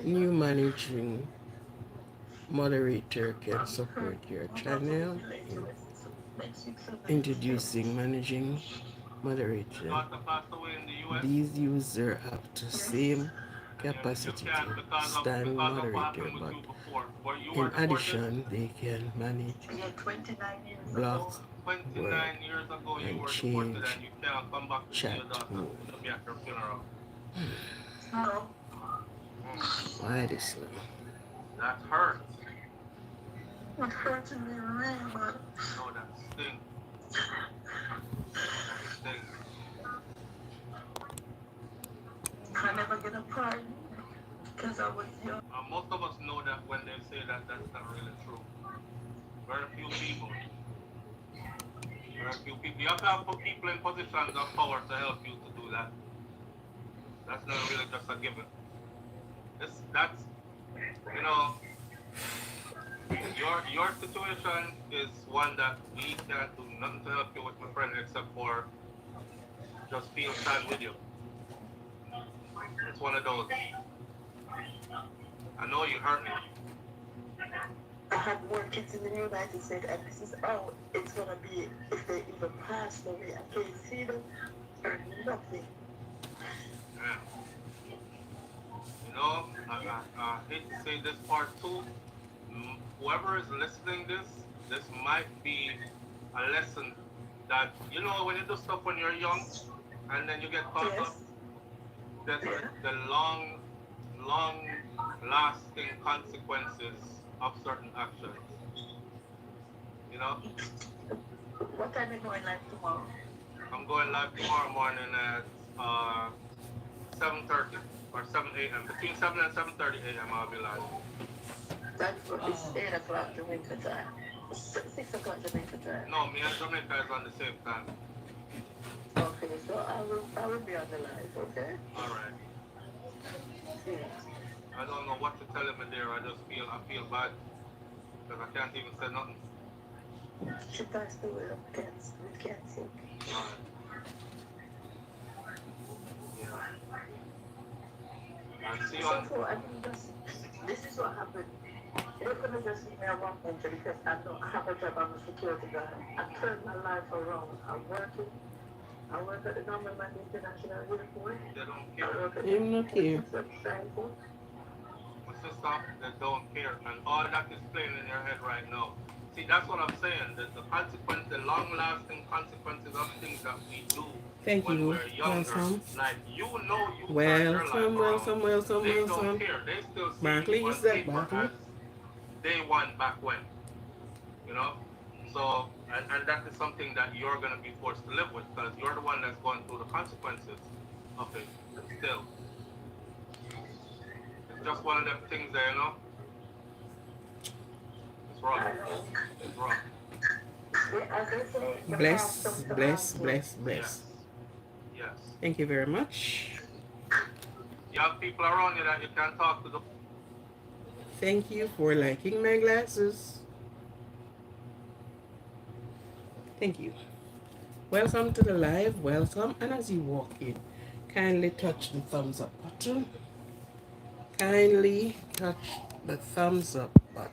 New managing moderator can support your channel in introducing managing moderator. These users have the same capacity to stand moderator, but in addition, they can manage block word and change chat mode. Why this slow? That hurt. It hurts me really bad. No, that sting. That sting. I never get a pardon because I was young. Most of us know that when they say that, that's not really true. Very few people. Very few people. You have to have people in positions of power to help you to do that. That's not really just a given. That's you know, your situation is one that we can't do nothing to help you with, my friend, except for just feel sad with you. It's one of those. I know you hurt me. I have more kids in the United States, and this is how it's gonna be if they even pass away. I can't see them or nothing. Yeah. You know, I hate to say this part too. Whoever is listening this might be a lesson that, you know, when you do stuff when you're young and then you get caught up, there's the long lasting consequences of certain actions. You know? What time are you going live tomorrow? I'm going live tomorrow morning at 7:30 or 7 a.m. Between 7 and 7:30 a.m. I'll be live. That's what it's 8 o'clock Jamaica time. 6 o'clock Jamaica time. No, me and Jamaica is on the same time. Okay, so I will be on the live, okay? Alright. Yeah. I don't know what to tell him there. I feel bad. Because I can't even say nothing. She passed away of cancer, with cancer. Alright. Yeah. I'll see you on... So, I mean, this is what happened. You're going to just leave me at one point because I have a job. I'm a security guard. I turned my life around. I'm working. I work at the government international airport. They don't care. I'm not here. My sister, they don't care. And all that is playing in your head right now. See, that's what I'm saying. The consequence, the long-lasting consequences of things that we do. Thank when you. We're younger. Welcome. Like, you know you welcome, welcome. They don't care. They still see Barkley, you on paper as day one back when. You know? So, and that is something that you're going to be forced to live with because you're the one that's going through the consequences of it still. It's just one of them things there, you know? It's wrong. It's wrong. Bless, bless, bless, bless. Yes. Thank you very much. You have people around you that you can talk to. Thank you for liking my glasses. Thank you. Welcome to the live. Welcome. And as you walk in, kindly touch the thumbs up button. Kindly touch the thumbs up button.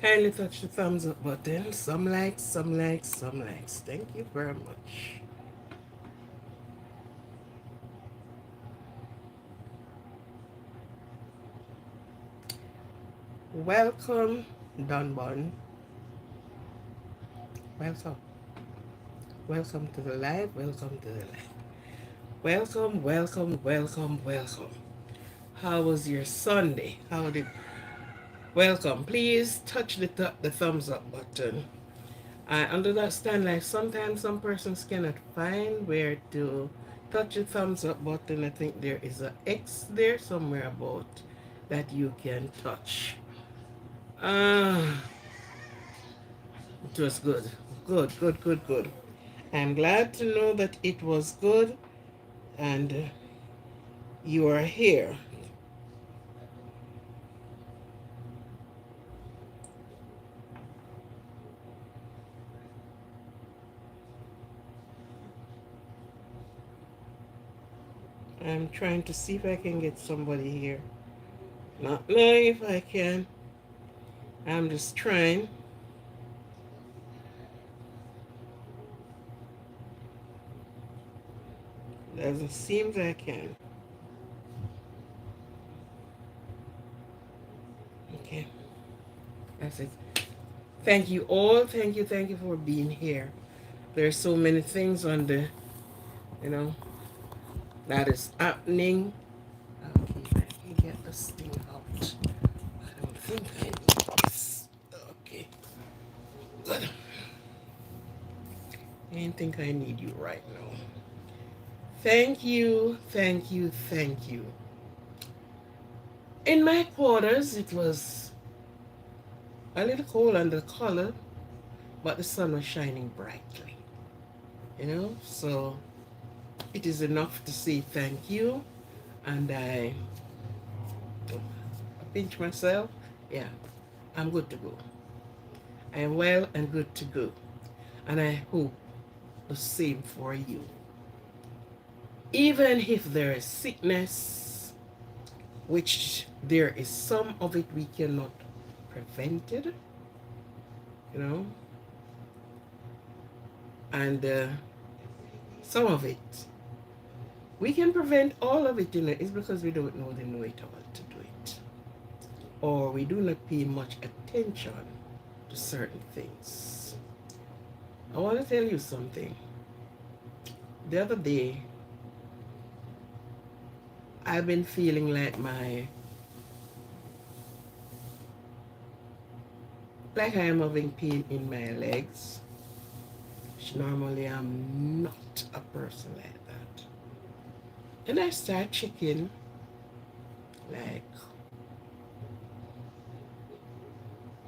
Kindly touch the thumbs up button. Some likes, some likes, some likes. Thank you very much. Welcome, Dunbun. Welcome. Welcome to the live. Welcome to the live. Welcome, welcome, welcome, welcome. How was your Sunday? How did... Welcome. Please touch the thumbs up button. I understand like sometimes some persons cannot find where to touch the thumbs up button. I think there is a X there somewhere about that you can touch. It was good. Good, good, good, good. I'm glad to know that it was good and you are here. I'm trying to see if I can get somebody here. Not know if I can. I'm just trying. Doesn't seem that I can. Okay, that's it. Thank you all. Thank you for being here. There's so many things on the, you know, that is happening. Okay, let me get this thing out. I don't think I need this. Okay, good. I didn't think I need you right now. Thank you. In my quarters, it was a little cold under the collar, but the sun was shining brightly. So it is enough to say thank you, and I pinch myself. Yeah, I'm good to go. I am well and good to go, and I hope the same for you. Even if there is sickness, which there is some of it we cannot prevent it, you know, and some of it we can prevent all of it. It's because we don't know the know it all to do it, or we do not pay much attention to certain things. I want to tell you something. The other day, I've been feeling like I am having pain in my legs. Which normally I'm not a person like that. And I start checking, like,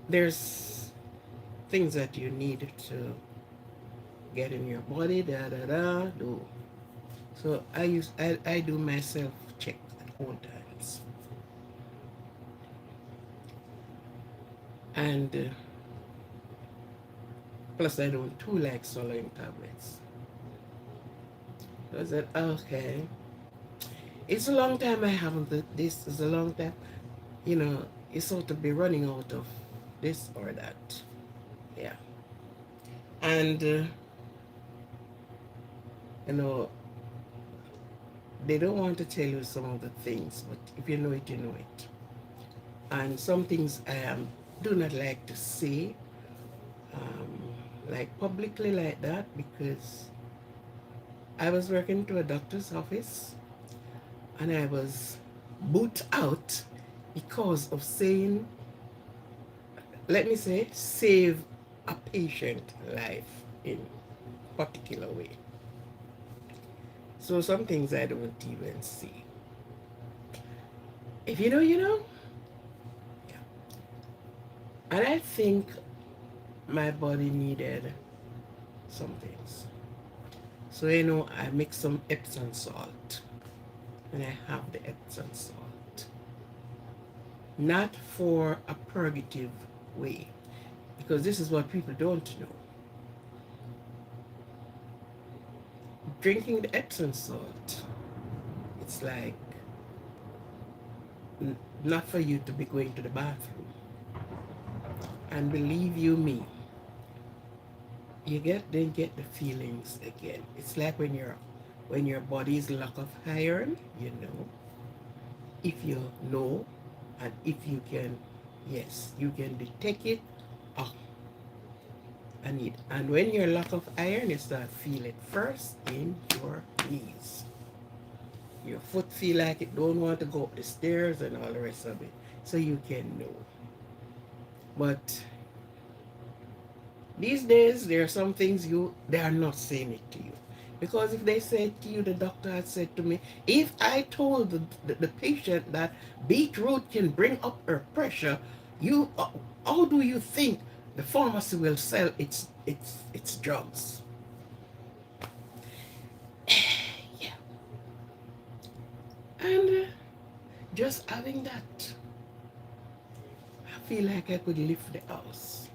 there's things that you need to get in your body, da da da, do. So I do myself check at all times, and plus I don't too like swallowing tablets. So I said, okay, it's a long time I haven't. This is a long time, it's sort of be running out of this or that. Yeah, and you know they don't want to tell you some of the things, but if you know it, you know it. And some things I do not like to say, um, like publicly like that, because I was working to a doctor's office and I was boot out because of saying, let me say, save a patient life in particular way. So some things I don't even see. If you know, you know. Yeah. And I think my body needed some things. So I mix some Epsom salt, and I have the Epsom salt. Not for a purgative way, because this is what people don't know. Drinking the Epsom salt, it's like not for you to be going to the bathroom. And believe you me, you then get the feelings again. It's like when your body is lack of iron, if you know, and if you can, yes, you can detect it. Oh, and when you're lack of iron, you start feel it first in your knees. Your foot feel like it don't want to go up the stairs and all the rest of it. So you can know. But these days, there are some things they are not saying it to you. Because if they said to you, the doctor had said to me, if I told the patient that beetroot can bring up her pressure, how do you think the pharmacy will sell its drugs? Yeah. And just having that, I feel like I could lift the house.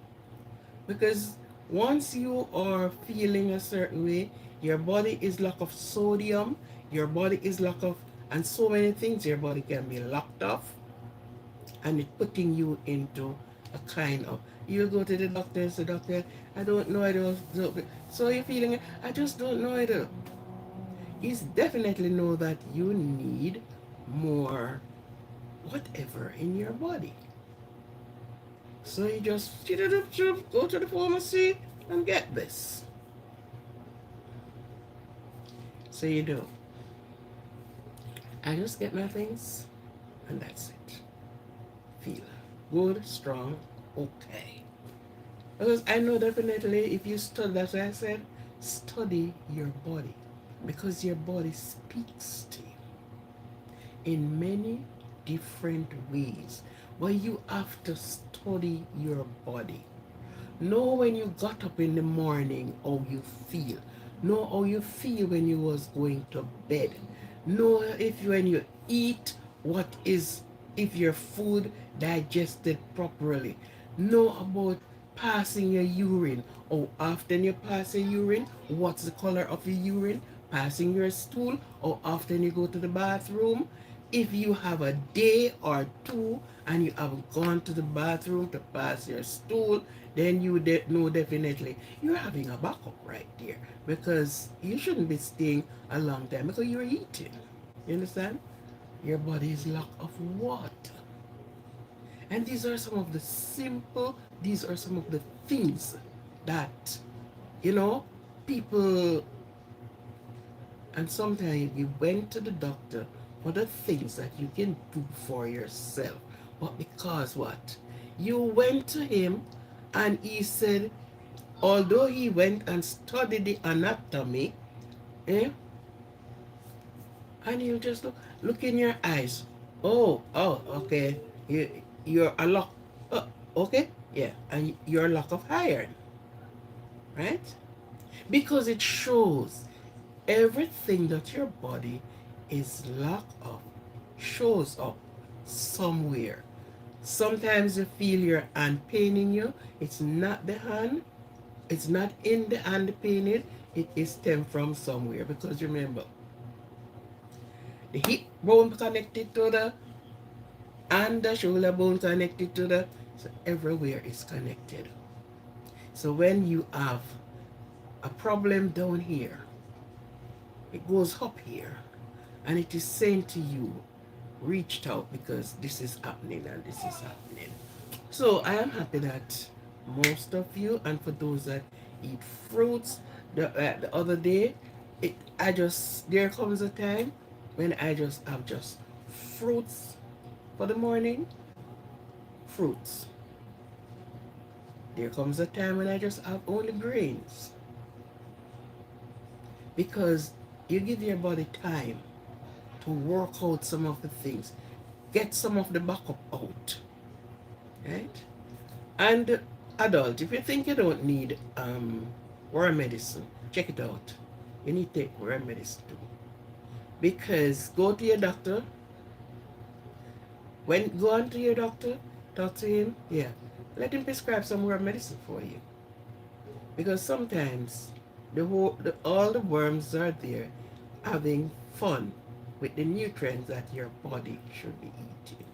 Because once you are feeling a certain way, your body is lack of sodium, your body is lack of And so many things your body can be locked off, and it putting you into a kind of, you go to the doctor and say, doctor, I don't know, I don't, so you're feeling, I just don't know it. Is definitely know that you need more whatever in your body. So you just go to the pharmacy and get this. So you do. I just get my things and that's it. Feel good, strong, okay. Because I know definitely if you study, that's why I said, study your body. Because your body speaks to you in many different ways. But you have to study your body. Know when you got up in the morning how you feel. Know how you feel when you was going to bed. Know if when you eat, what is, if your food digested properly. Know about passing your urine. How often you pass your urine. What's the color of your urine. Passing your stool. How often you go to the bathroom. If you have a day or two and you haven't gone to the bathroom to pass your stool, then you know definitely you're having a backup right there, because you shouldn't be staying a long time because you're eating. You understand? Your body is lack of water. And these are some of the simple, these are some of the things that, you know, people, and sometimes you went to the doctor for the things that you can do for yourself. But because what? You went to him and he said, although he went and studied the anatomy, eh, and you just look in your eyes. Oh, okay. You're a lock. Okay, yeah, and you're a lock of iron, right? Because it shows everything that your body is lack of shows up somewhere. Sometimes you feel your hand paining you. It's not the hand. It's not in the hand paining. It is stem from somewhere. Because remember, the hip bone connected to the and the shoulder bone connected to the, so everywhere is connected. So when you have a problem down here, it goes up here, and it is saying to you, reached out because this is happening and this is happening. So I am happy that most of you, and for those that eat fruits, the other day, I just, there comes a time when I just have just fruits for the morning, fruits. There comes a time when I just have only grains, because you give your body time to work out some of the things, get some of the backup out, right? And adult, if you think you don't need worm medicine, check it out. You need to take worm medicine too. Because go to your doctor. When go on to your doctor, talk to him, yeah. Let him prescribe some worm medicine for you. Because sometimes all the worms are there having fun with the nutrients that your body should be eating,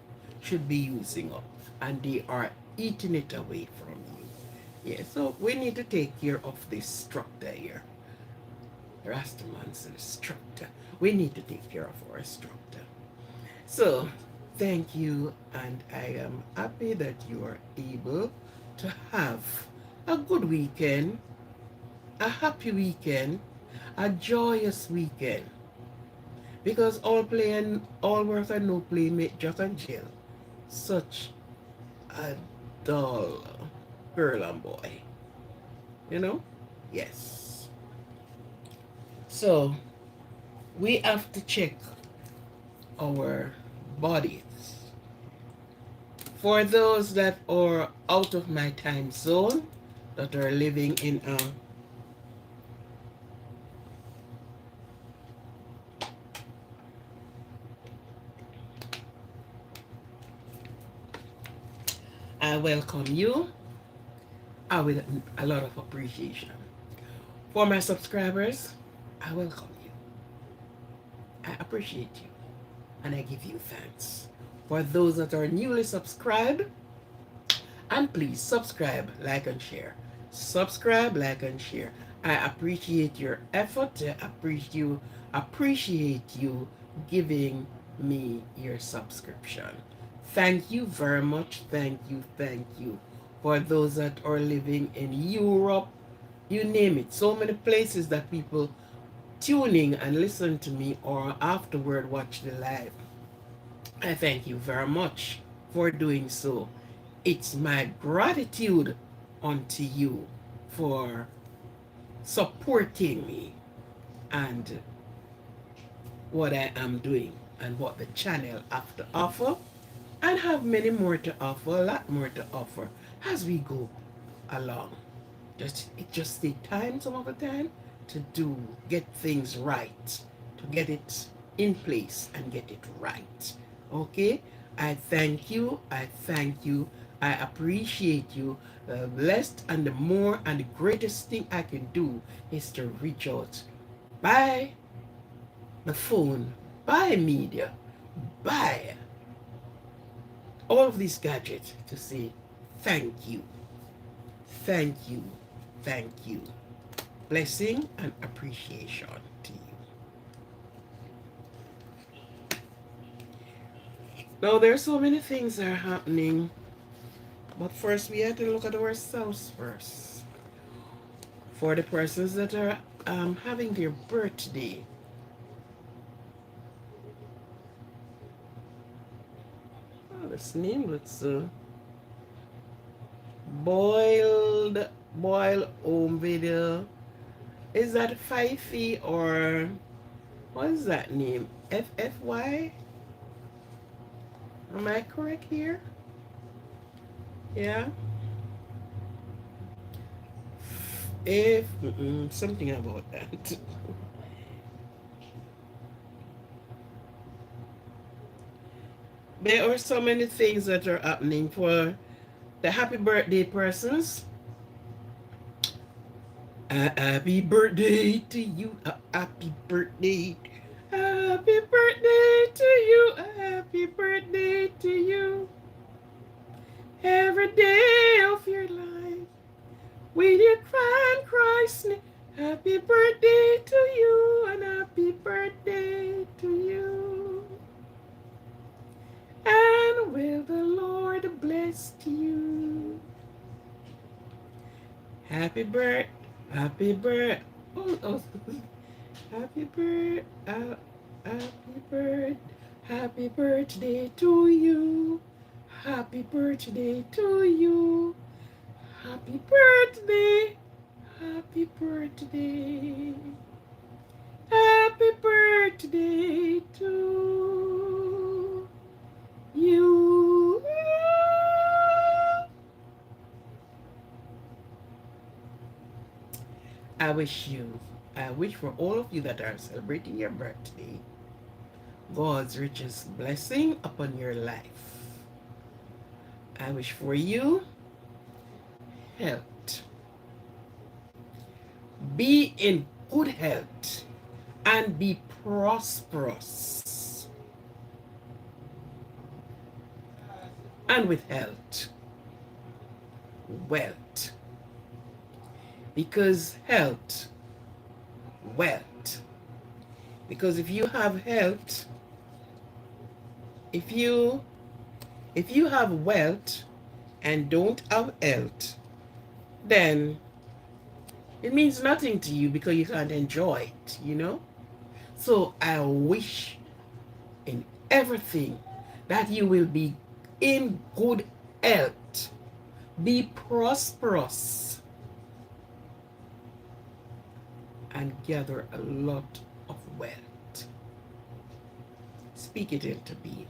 should be using up, and they are eating it away from you. Yeah, so we need to take care of this structure here. Rastaman's structure. We need to take care of our structure. So, thank you, and I am happy that you are able to have a good weekend, a happy weekend, a joyous weekend. Because all play and all work and no play make Jack and Jill such a dull girl and boy. You know? Yes. So we have to check our bodies. For those that are out of my time zone, that are living in I welcome you. I with a lot of appreciation. For my subscribers, I welcome you. I appreciate you. and I give you thanks. For those that are newly subscribed, and please subscribe, like, and share. Subscribe, like, and share. I appreciate your effort. I appreciate you giving me your subscription. Thank you very much. Thank you. Thank you. For those that are living in Europe, you name it. So many places that people tuning and listen to me or afterward watch the live. I thank you very much for doing so. It's my gratitude unto you for supporting me and what I am doing and what the channel have to offer, and have many more to offer, a lot more to offer as we go along. It just take time some of the time to get things right, to get it in place and get it right. Okay? I thank you. I thank you. I appreciate you. The blessed and the more and the greatest thing I can do is to reach out by the phone, by media, by all of these gadgets to say thank you, thank you, thank you. Blessing and appreciation to you. Now, there's so many things that are happening, but first we have to look at ourselves first. For the persons that are having their birthday, oh, this name looks boiled home video. Is that Fifi or what is that name? FFY? Am I correct here? Yeah. If something about that. There are so many things that are happening for the happy birthday persons. Happy birthday to you. Happy birthday. Happy birthday to you. Happy birthday to you. Every day of your life. When you find Christ's name. Happy birthday to you and happy birthday to you. And will the Lord bless you. Happy birthday. Happy birthday. Oh, happy birthday. Happy birthday. Happy birthday to you. Happy birthday to you. Happy birthday. Happy birthday. Happy birthday to you. I wish for all of you that are celebrating your birthday, God's richest blessing upon your life. I wish for you health. Be in good health and be prosperous. And with health, wealth. Because health, wealth. Because if you have health, if you have wealth and don't have health, then it means nothing to you because you can't enjoy it, you know? So I wish in everything that you will be in good health, be prosperous, and gather a lot of wealth. Speak it into being,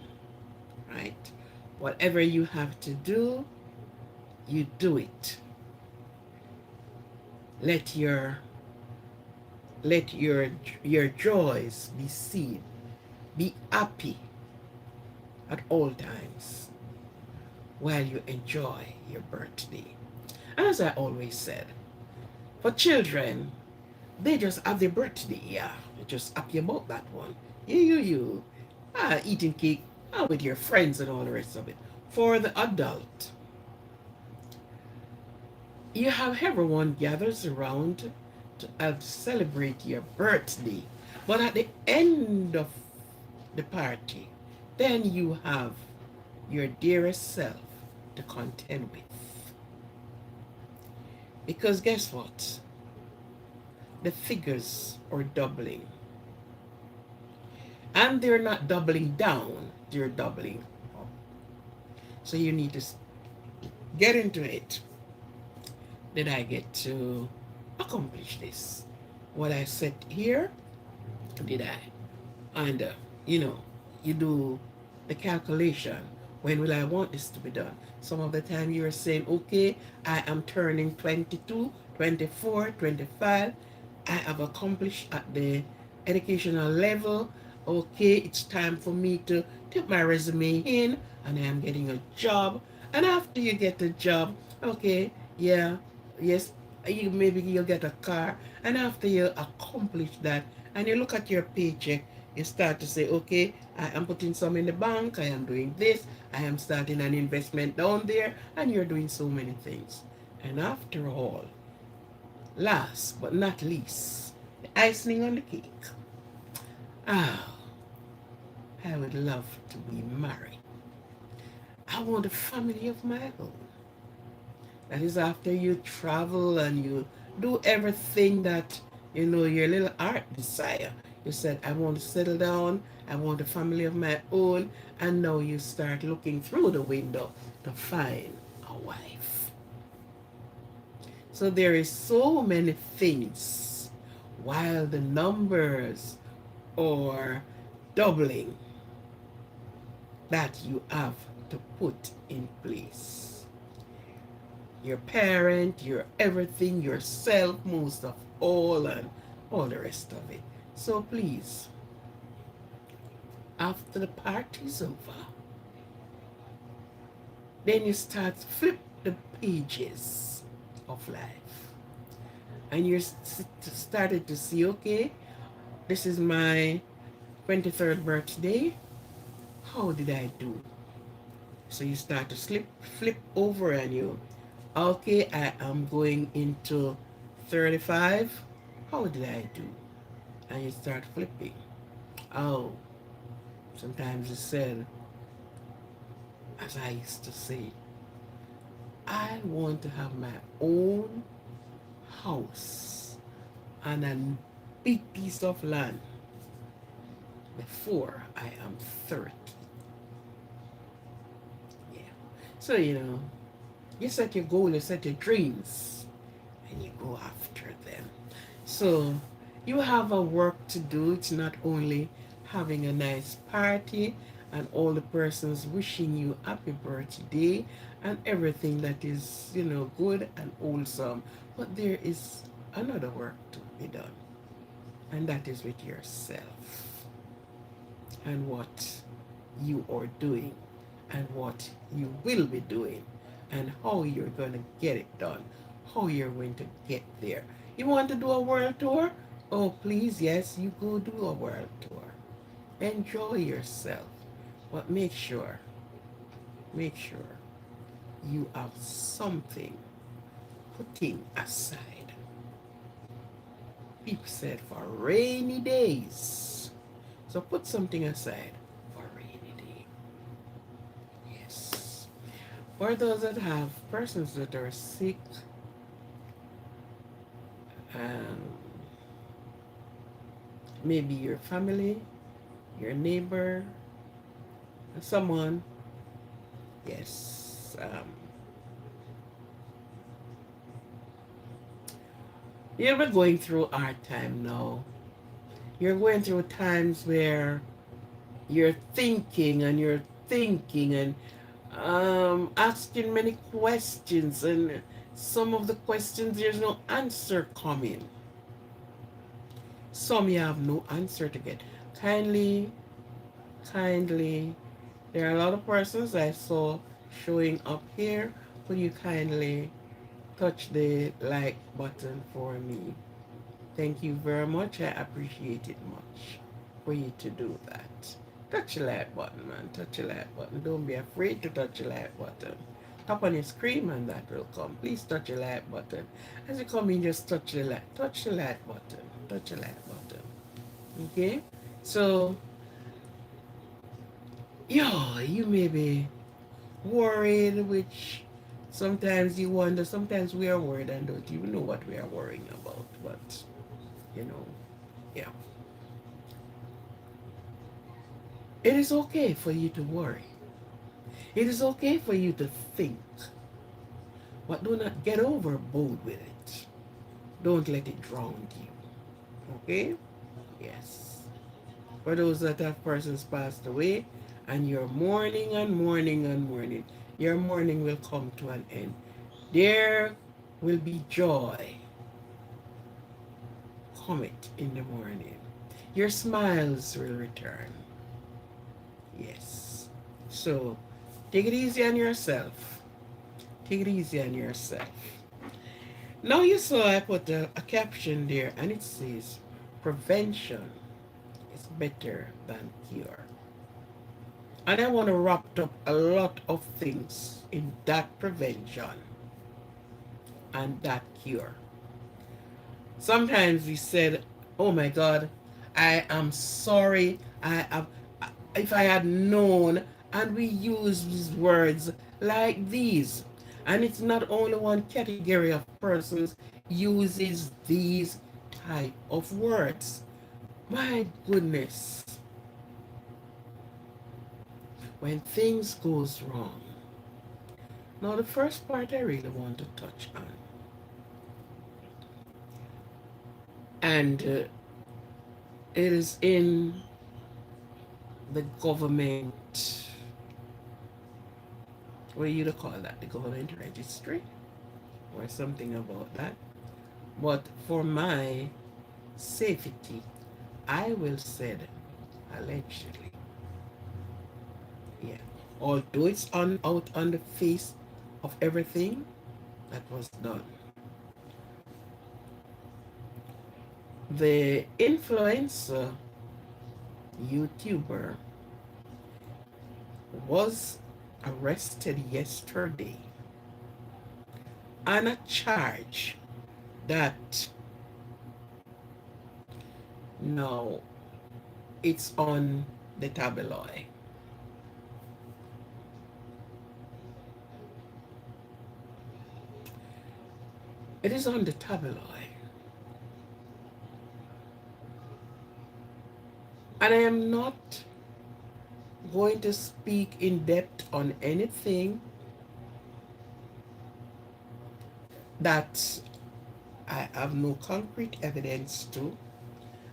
right? Whatever you have to do, you do it. Let your joys be seen. Be happy at all times while you enjoy your birthday. And as I always said, for children, they just have their birthday, yeah. They're just happy about that one. You. eating cake with your friends and all the rest of it. For the adult, you have everyone gathers around to celebrate your birthday. But at the end of the party, then you have your dearest self to contend with. Because guess what? The figures are doubling. And they're not doubling down, they're doubling up. So you need to get into it. Did I get to accomplish this? What I set here, did I? And, you know, you do the calculation. When will I want this to be done? Some of the time you're saying, okay, I am turning 22, 24, 25. I have accomplished at the educational level. Okay, it's time for me to take my resume in and I am getting a job. And after you get a job, okay, yeah, yes, maybe you'll get a car. And after you accomplish that and you look at your paycheck, you start to say, okay, I am putting some in the bank, I am doing this, I am starting an investment down there, and you're doing so many things. And after all, last but not least, the icing on the cake. Ah, I would love to be married. I want a family of my own. That is after you travel and you do everything that, your little heart desire. You said, I want to settle down, I want a family of my own, and now you start looking through the window to find a wife. So there is so many things while the numbers are doubling that you have to put in place. Your parent, your everything, yourself, most of all, and all the rest of it. So please, after the party's over, then you start to flip the pages of life. And you started to see, okay, this is my 23rd birthday. How did I do? So you start to flip over and you, okay, I am going into 35. How did I do? And you start flipping. Oh, sometimes you said, as I used to say, I want to have my own house and a big piece of land before I am 30. Yeah. So, you set your goal, you set your dreams, and you go after them. So you have a work to do. It's not only having a nice party and all the persons wishing you happy birthday and everything that is, good and wholesome, but there is another work to be done, and that is with yourself and what you are doing and what you will be doing and how you're going to get it done, how you're going to get there. You want to do a world tour? Oh, please, yes, you go do a world tour. Enjoy yourself, but make sure you have something putting aside. People said for rainy days. So put something aside for rainy day. Yes. For those that have persons that are sick, um, maybe your family, your neighbor, someone, yes, you're going through hard time now. You're going through times where you're thinking and asking many questions, and some of the questions there's no answer coming. Some you have no answer to get. Kindly, there are a lot of persons I saw showing up here. Will you kindly touch the like button for me? Thank you very much. I appreciate it much for you to do that. Touch the like button, man. Touch the like button. Don't be afraid to touch the like button. Tap on your screen and that will come. Please touch the like button. As you come in, just touch the like button. Touch the like button. Okay? So, yeah, you may be worried, which sometimes you wonder, sometimes we are worried and don't even know what we are worrying about. But, you know, yeah. It is okay for you to worry. It is okay for you to think, but do not get overboard with it. Don't let it drown you. Okay? Yes. For those that have persons passed away, and you're mourning and mourning and mourning, your mourning will come to an end. There will be joy comet in the morning. Your smiles will return. Yes. So take it easy on yourself. Take it easy on yourself. Now you saw I put a caption there and it says prevention is better than cure. And I want to wrap up a lot of things in that prevention and that cure. Sometimes we said, oh my God, I am sorry. If I had known, and we use these words like these. And it's not only one category of persons uses these type of words. My goodness, when things goes wrong. Now the first part I really want to touch on, and it is in the government, what do you call that? The government registry or something about that. But for my safety, I will say allegedly. Yeah. Although it's on out on the face of everything that was done. The influencer YouTuber was arrested yesterday on a charge that now it's on the tabloid. It is on the tabloid. And I am not going to speak in depth on anything that I have no concrete evidence to.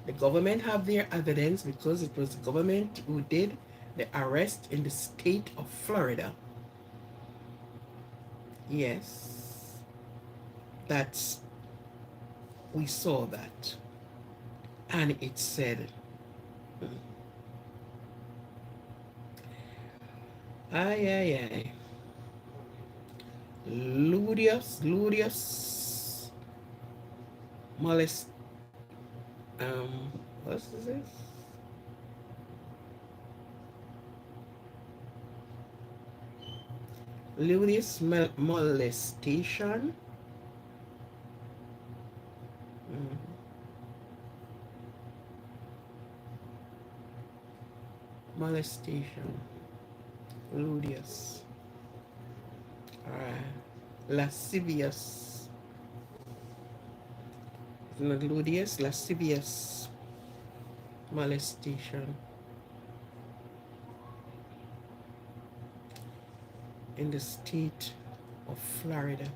The government have their evidence because it was the government who did the arrest in the state of Florida. Yes, that's, we saw that. And it said, ay, ay, ay. Ludius, molest, what is this? Ludius molestation. Mhm. Molestation. Ludius. Lascivious. Not ludius, lascivious molestation in the state of Florida,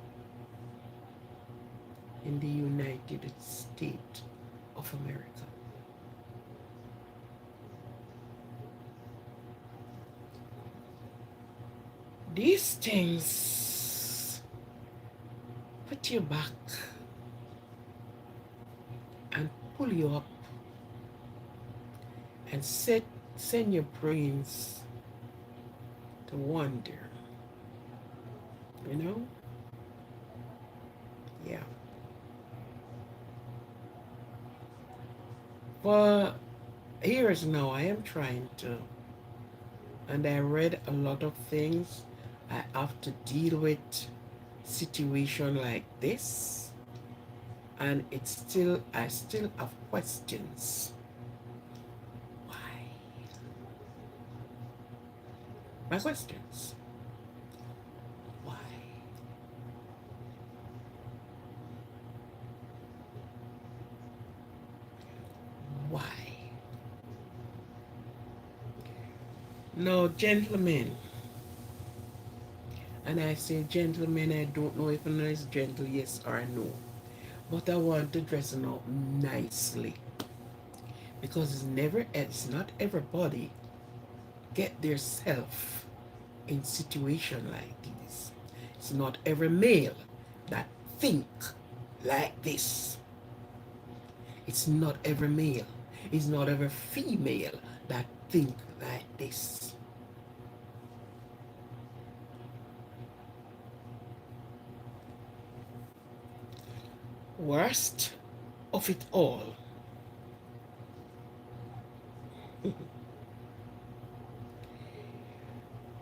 in the United States of America. These things put you back and pull you up and send your brains to wonder, you know? Yeah. For years now, I am trying to and I read a lot of things. I have to deal with situation like this, and I still have questions. Why? My questions. Why? Why? Now, gentlemen, and I say gentlemen, I don't know if it's gentle yes or no, but I want to dress it up nicely because it's not everybody get their self in situation like this. It's not every male that think like this. It's not every male. It's not every female that think like this. Worst of it all,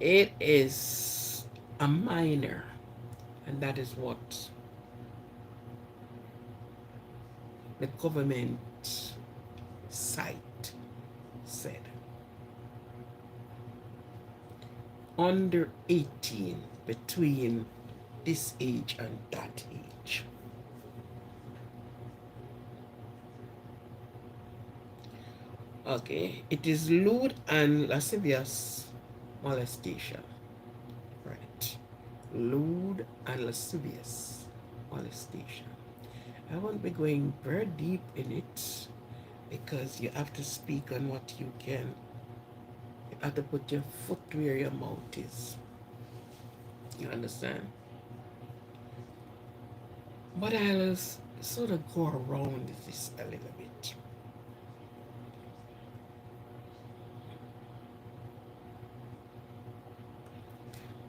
it is a minor, and that is what the government site said. Under 18, between this age and that age. Okay, it is lewd and lascivious molestation. Right. Lewd and lascivious molestation. I won't be going very deep in it because you have to speak on what you can. You have to put your foot where your mouth is. You understand? But I'll sort of go around this a little bit.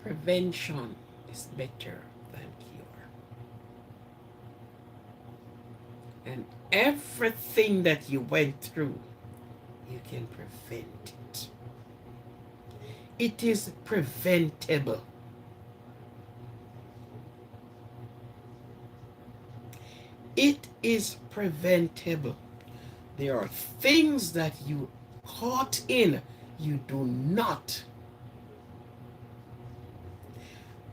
Prevention is better than cure. And everything that you went through, you can prevent it. It is preventable. It is preventable. There are things that you caught in, you do not.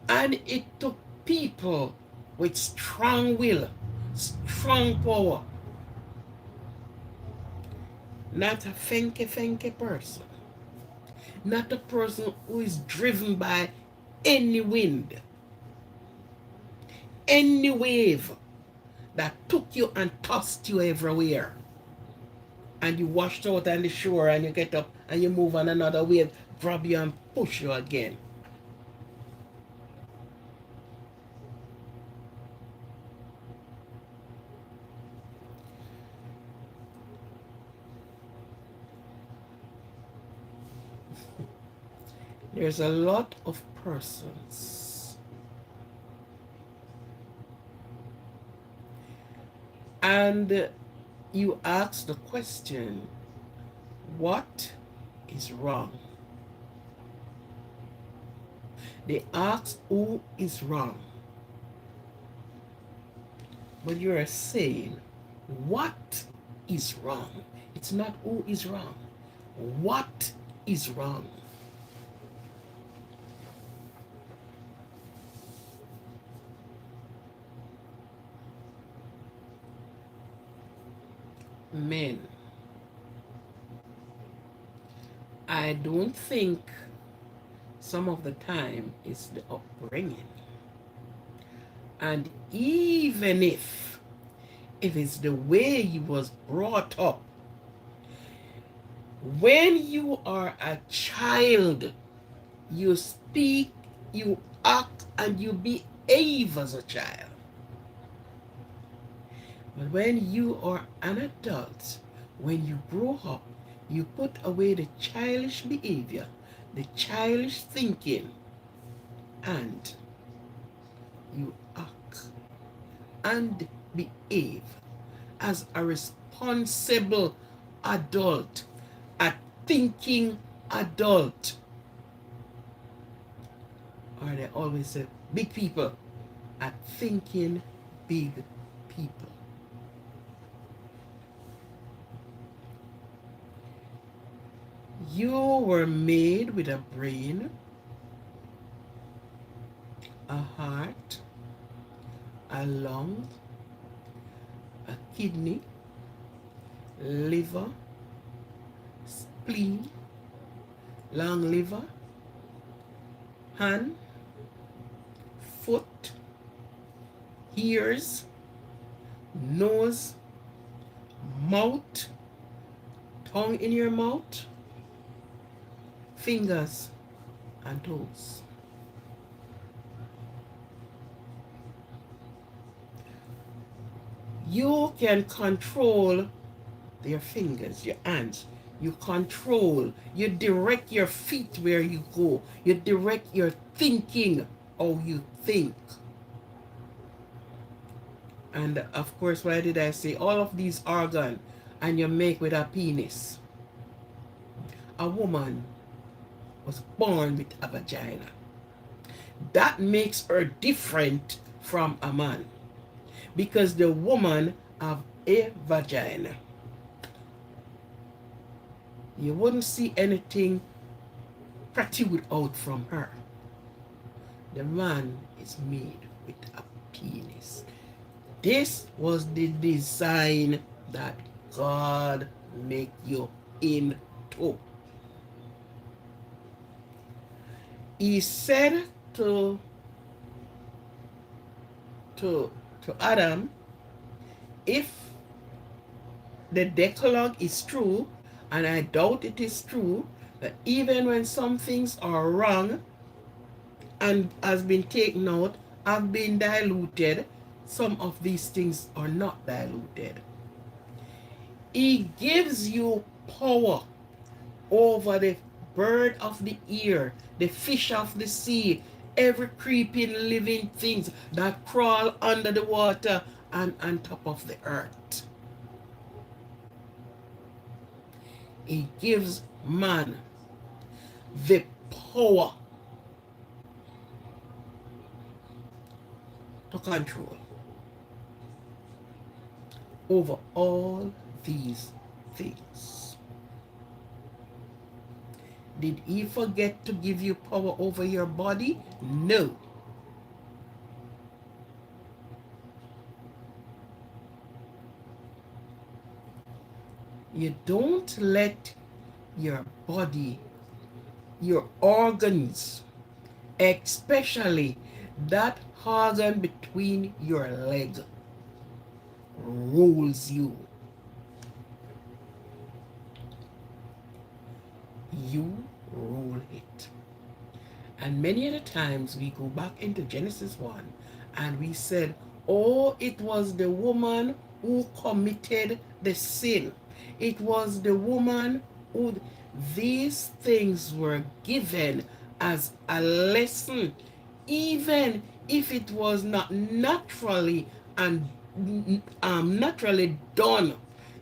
And it took people with strong will, strong power, not a fenke person, not a person who is driven by any wind, any wave that took you and tossed you everywhere. And you washed out on the shore and you get up and you move on another wave, grab you and push you again. There's a lot of persons, and you ask the question, what is wrong? They ask who is wrong. But you are saying, what is wrong? It's not who is wrong. What is wrong? Men, I don't think some of the time it's the upbringing. And even if it's the way you was brought up, when you are a child, you speak, you act, and you behave as a child. But when you are an adult, when you grow up, you put away the childish behavior, the childish thinking, and you act and behave as a responsible adult, a thinking adult. or they always say big people are thinking big people. You were made with a brain, a heart, a lung, a kidney, liver, spleen, long liver, hand, foot, ears, nose, mouth, tongue in your mouth, fingers, and toes. You can control your fingers, your hands. You control, you direct your feet where you go. You direct your thinking, how you think. And of course, why did I say all of these organs and you make with a penis? A woman was born with a vagina. That makes her different from a man because the woman have a vagina. You wouldn't see anything protrude out from her. The man is made with a penis. This was the design that God make you into. He said to to Adam, if the Decalogue is true, and I doubt it is true, that even when some things are wrong and has been taken out, have been diluted, some of these things are not diluted. He gives you power over the bird of the air, the fish of the sea, every creeping living things that crawl under the water and on top of the earth. He gives man the power to control over all these things. Did he forget to give you power over your body? No. You don't let your body, your organs, especially that organ between your legs, rules you. You rule it. And many of the times we go back into Genesis 1 and we said, oh, it was the woman who committed the sin. It was the woman who, these things were given as a lesson, even if it was not naturally and naturally done.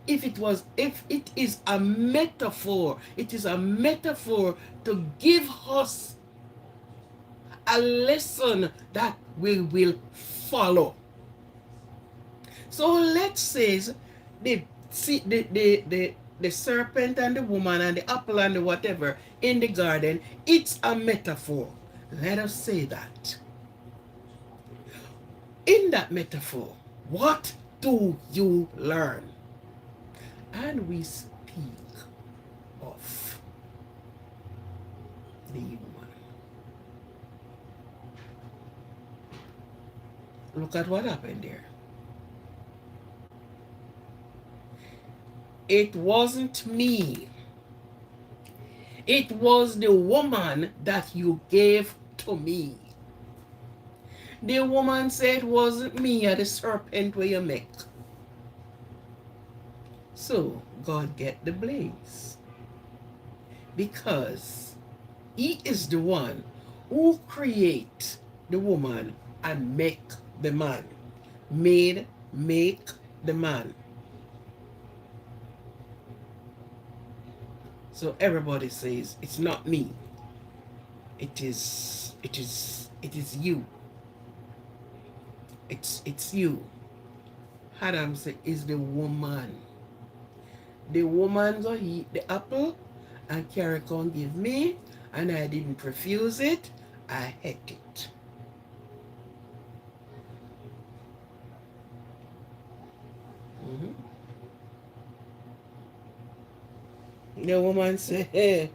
If it is a metaphor, it is a metaphor to give us a lesson that we will follow. So let's say the serpent and the woman and the apple and the whatever in the garden, it's a metaphor. Let us say that. In that metaphor, what do you learn? And we speak of the human. Look at what happened there. It wasn't me. It was the woman that you gave to me. The woman said it wasn't me or the serpent where you make. So God get the blaze. Because he is the one who create the woman and make the man. Make the man. So everybody says, it's not me. it is you. It's you. Adam said, is the woman. The woman go eat the apple and carry come give me, and I didn't refuse it. I ate it. Mhm. The woman said, hey,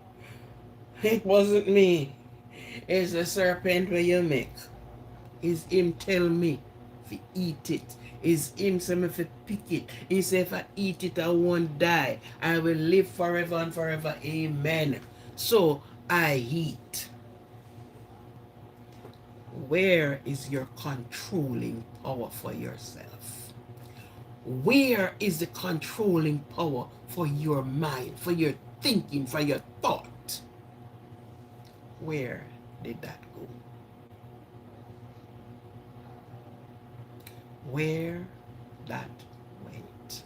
it wasn't me. It's the serpent where you make. Is him tell me if eat it. Is him say me if pick it. He say if I eat it I won't die. I will live forever and forever. Amen. So I eat. Where is your controlling power for yourself? Where is the controlling power for your mind, for your thinking, for your thought? Where did that go? Where that went?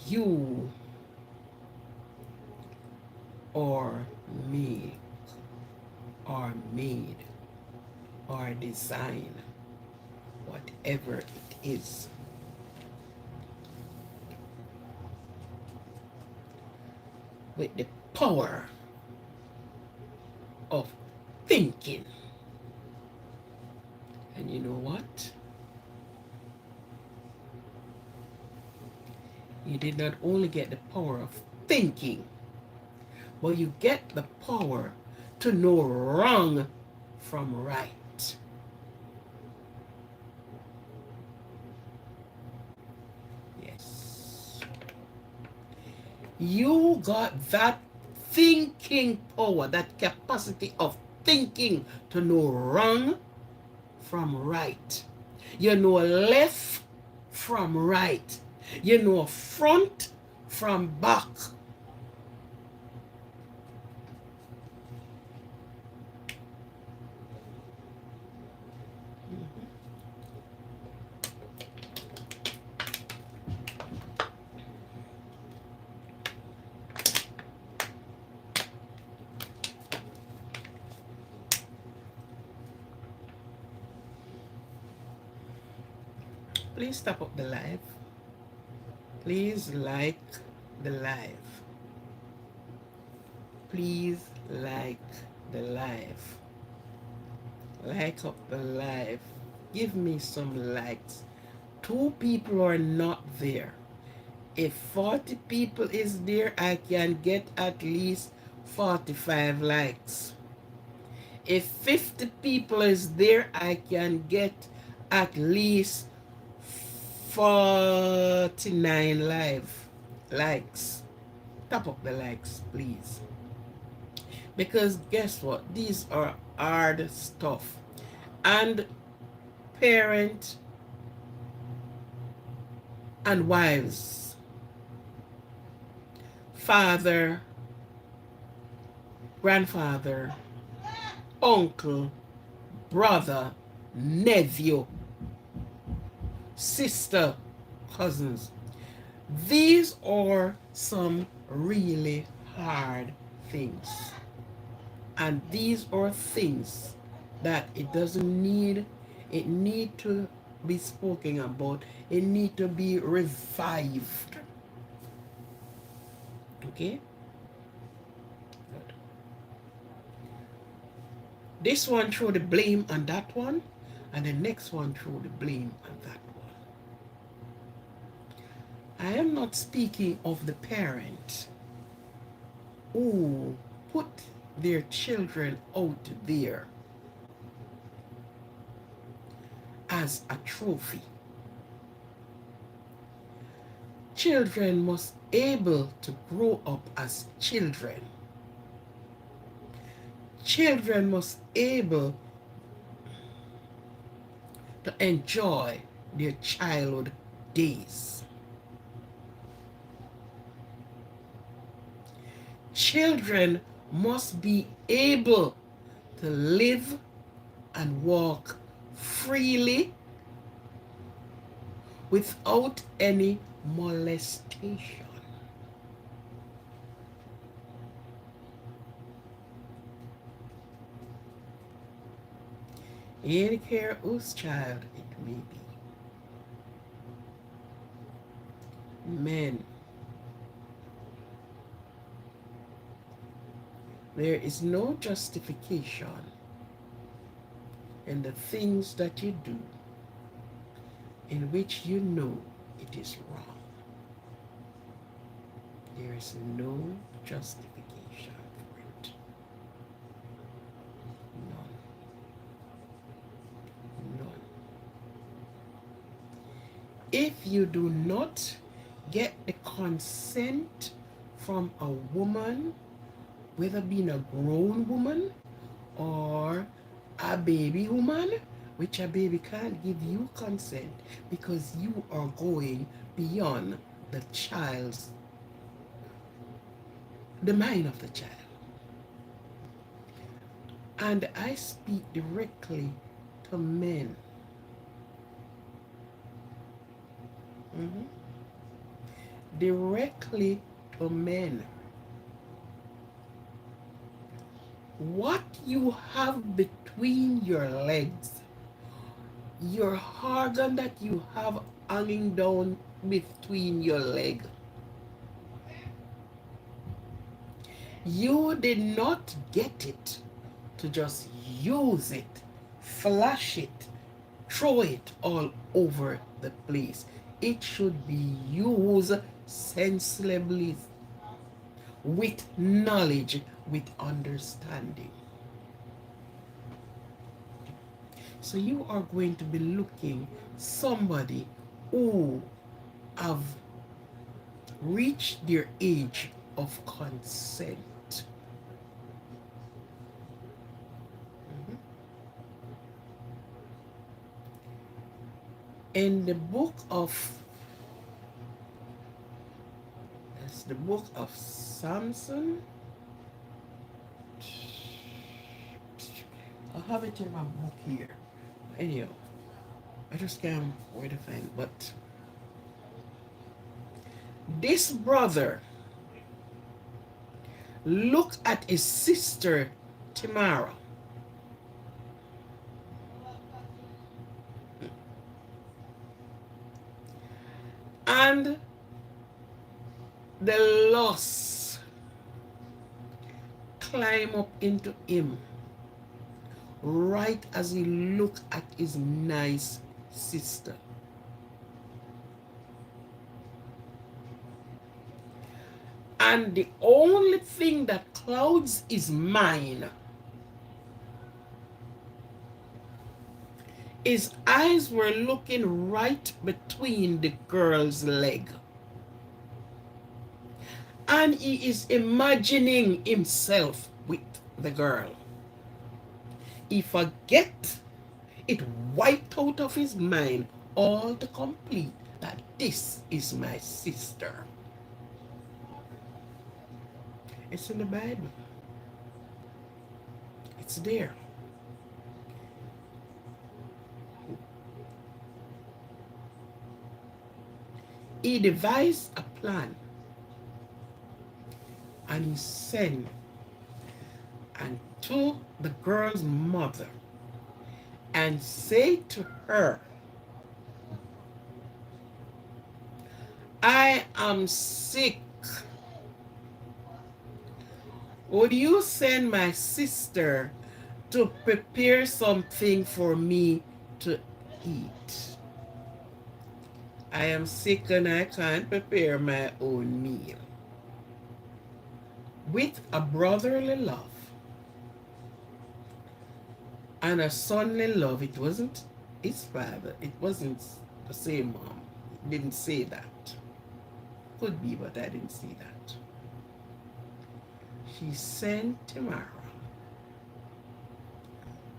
You or me or made or design, whatever it is, with the power of thinking. And you know what? You did not only get the power of thinking, but you get the power to know wrong from right. Yes. You got that thinking power, that capacity of thinking to know wrong from right. You know left from right. You know front from back. Please stop up the live. Please like the live. Please like the live. Like up the live. Give me some likes. 2 people are not there. If 40 people is there, I can get at least 45 likes. If 50 people is there, I can get at least 49 live likes. Top up the likes, please. Because guess what? These are hard stuff. And parent and wives, father, grandfather, uncle, brother, nephew, sister, cousins. These are some really hard things. And these are things that it need to be spoken about. It need to be revived. Okay? Good. This one throw the blame on that one, and the next one throw the blame on that one. I am not speaking of the parent who put their children out there as a trophy. Children must able to grow up as children. Children must able to enjoy their childhood days. Children must be able to live and walk freely without any molestation. Any care whose child it may be. Men, there is no justification in the things that you do in which you know it is wrong. There is no justification for it. None. None. If you do not get the consent from a woman, whether being a grown woman or a baby woman, which a baby can't give you consent because you are going beyond the mind of the child. And I speak directly to men. Mhm. Directly to men. What you have between your legs, your organ that you have hanging down between your leg, you did not get it to just use it, flash it, throw it all over the place. It should be used sensibly, with knowledge, with understanding. So you are going to be looking somebody who have reached their age of consent. Mhm. In the book of Samson. I have it in my book here. Anyhow, I just can't where to find it. But this brother looked at his sister Tamara, and the loss climb up into him right as he looked at his nice sister. And the only thing that clouds his mind, his eyes were looking right between the girl's leg. And he is imagining himself with the girl. He forget, it wiped out of his mind all the complete that this is my sister. It's in the Bible. It's there. He devised a plan and he sent and to the girl's mother and say to her, I am sick. Would you send my sister to prepare something for me to eat? I am sick and I can't prepare my own meal. With a brotherly love and a sonly love, it wasn't his father, it wasn't the same mom. It didn't say that. Could be, but I didn't see that. She sent Tamara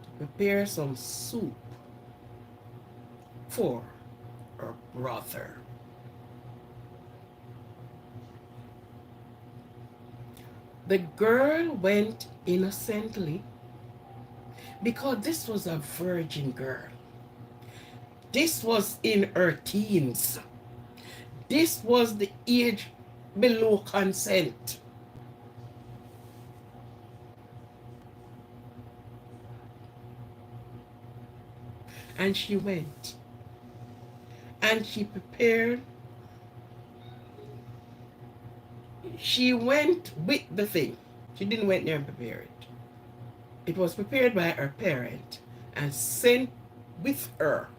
to prepare some soup for her brother. The girl went innocently because this was a virgin girl. This was in her teens. This was the age below consent. And she went. And she prepared. She went with the thing. She didn't went there and prepare it. It was prepared by her parent and sent with her.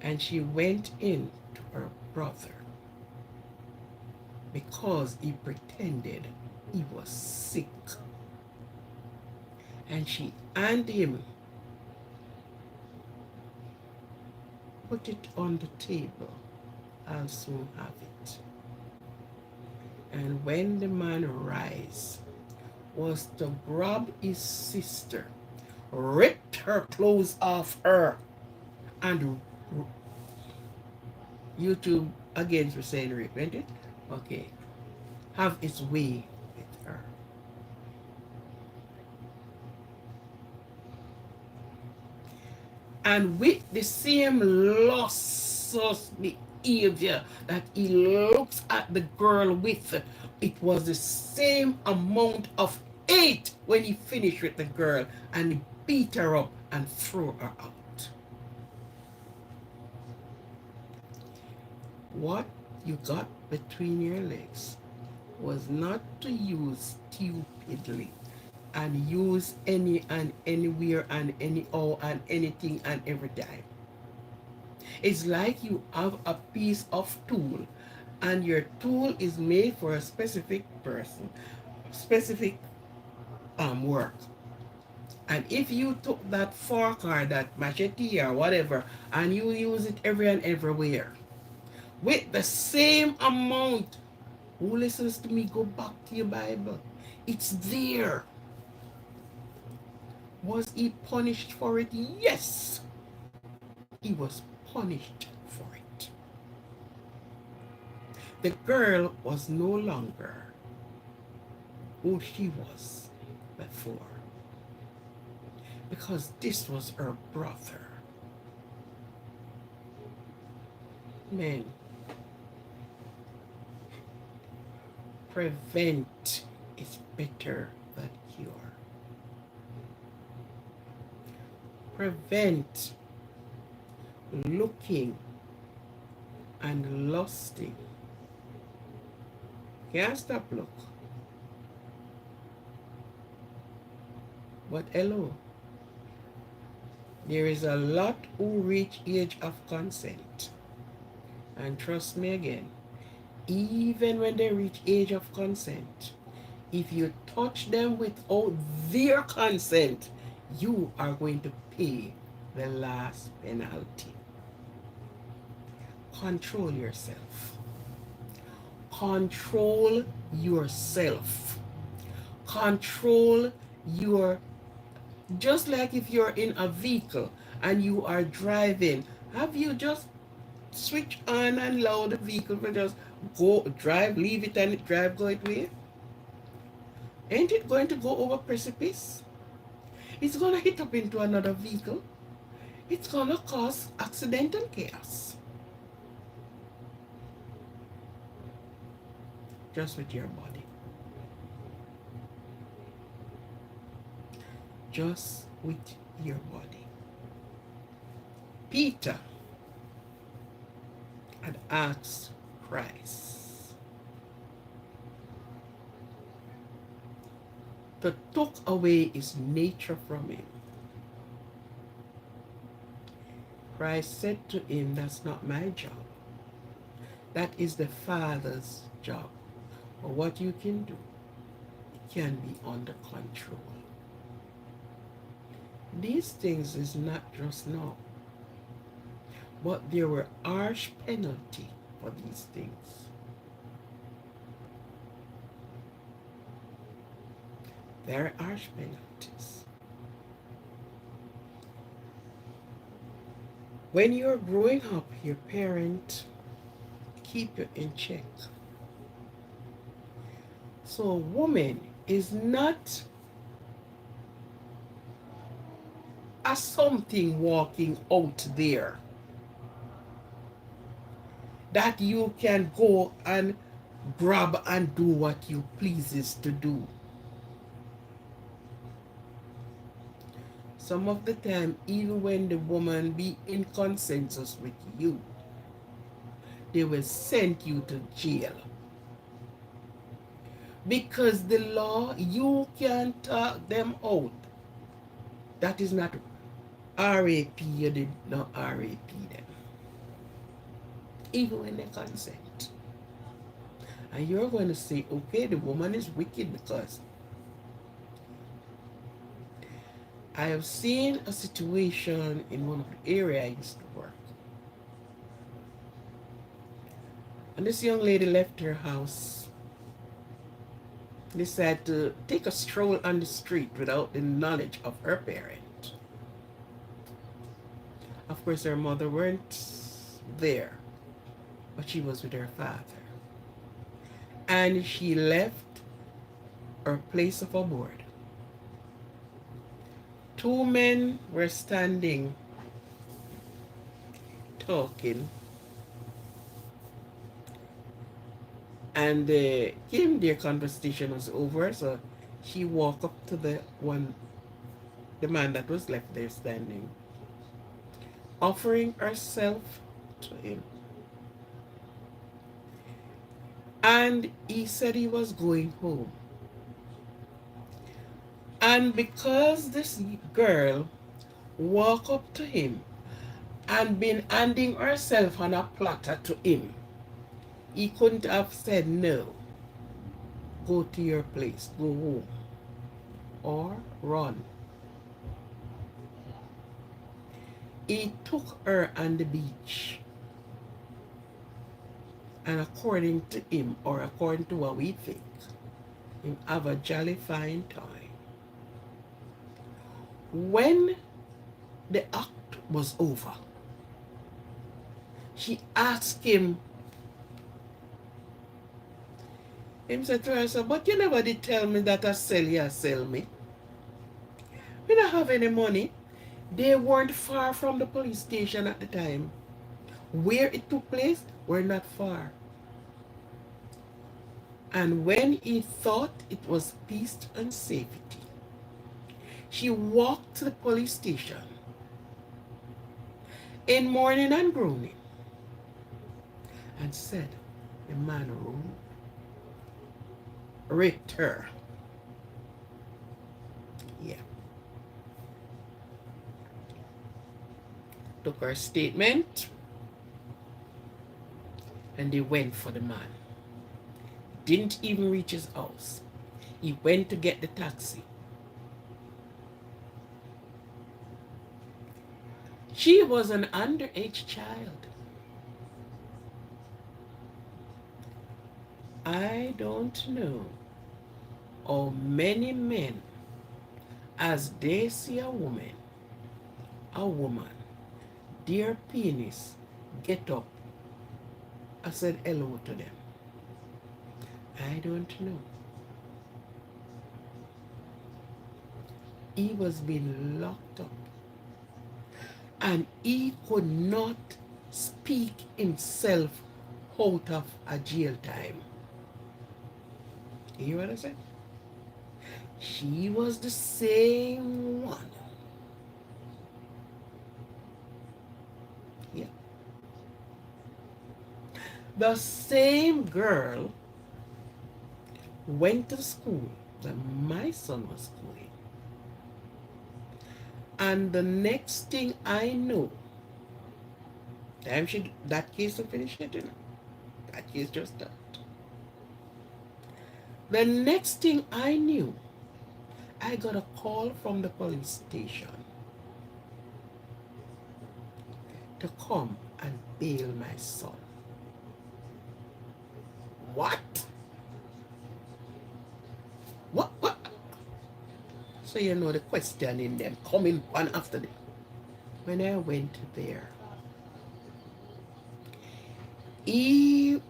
And she went in to her brother because he pretended he was sick. And she handed him, put it on the table. I'll soon have it. And when the man rise, was to grab his sister, ripped her clothes off her, and YouTube again for saying rape, ain't it? Okay. Have its way with her. And with the same luscious behavior that he looks at the girl with, it was the same amount of hate when he finished with the girl and he beat her up and threw her out. What you got between your legs was not to use stupidly and use any and anywhere and anyhow and anything and every time. It's like you have a piece of tool and your tool is made for a specific person, specific work. And if you took that fork or that machete or whatever and you use it every and everywhere with the same amount, who listens to me, go back to your Bible. It's there. Was he punished for it? Yes. He was punished for it. The girl was no longer who she was before. Because this was her brother. Men, prevent is better than cure. Prevent looking and lusting. Can't stop look. But hello, there is a lot who reach age of consent. And trust me again, even when they reach age of consent, if you touch them without their consent, you are going to pay the last penalty. Control yourself. Control yourself. Control your, just like if you're in a vehicle and you are driving, have you just switch on and allow the vehicle to just go drive, leave it and it drive, go its way? Ain't it going to go over precipice? It's going to hit up into another vehicle. It's going to cause accident and chaos. Just with your body. Just with your body. Peter had asked Christ to took away his nature from him. Christ said to him, that's not my job. That is the Father's job. But what you can do, it can be under control. These things is not just now, but there were harsh penalty for these things. Very harsh penalties. When you're growing up, your parent keep you in check. So a woman is not a something walking out there that you can go and grab and do what you pleases to do. Some of the time, even when the woman be in consensus with you, they will send you to jail. Because the law, you can talk them out. That is not RAP, you did not RAP them. Even when they consent. And you're going to say, okay, the woman is wicked because I have seen a situation in one of the areas I used to work. And this young lady left her house, decided to take a stroll on the street without the knowledge of her parent. Of course, her mother weren't there, but she was with her father. And she left her place of abode. Two men were standing, talking, and came their conversation was over, so she walked up to the man that was left there standing, offering herself to him. And he said he was going home. And because this girl walked up to him and been handing herself on a platter to him, he couldn't have said no. Go to your place, go home, or run. He took her on the beach, and according to him, or according to what we think, him have a jolly fine time. When the act was over, she asked him, said to her, but you never did tell me that I sell me. We don't have any money. They weren't far from the police station at the time. Where it took place, were not far. And when he thought it was peace and safety, she walked to the police station in mourning and groaning and said the man raped her. Yeah. Took her statement and they went for the man. Didn't even reach his house. He went to get the taxi. She was an underage child. I don't know how many men, as they see a woman, their penis, get up. I said hello to them. I don't know. He was being locked up. And he could not speak himself out of a jail time. You hear what I said? She was the same one. Yeah. The same girl went to the school that my son was schooling. And the next thing I know, that case to finish it, that case just stopped. The next thing I knew, I got a call from the police station to come and bail my son. What? What? So you know the question in them coming one after the. When I went there, the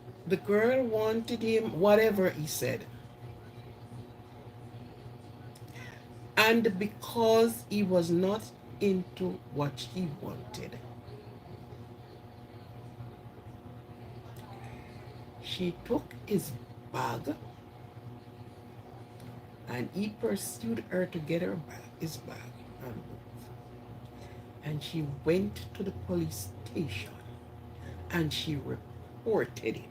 girl wanted him, whatever he said. And because he was not into what she wanted, She took his bag and he pursued her to get his bag and move. And she went to the police station and she reported him.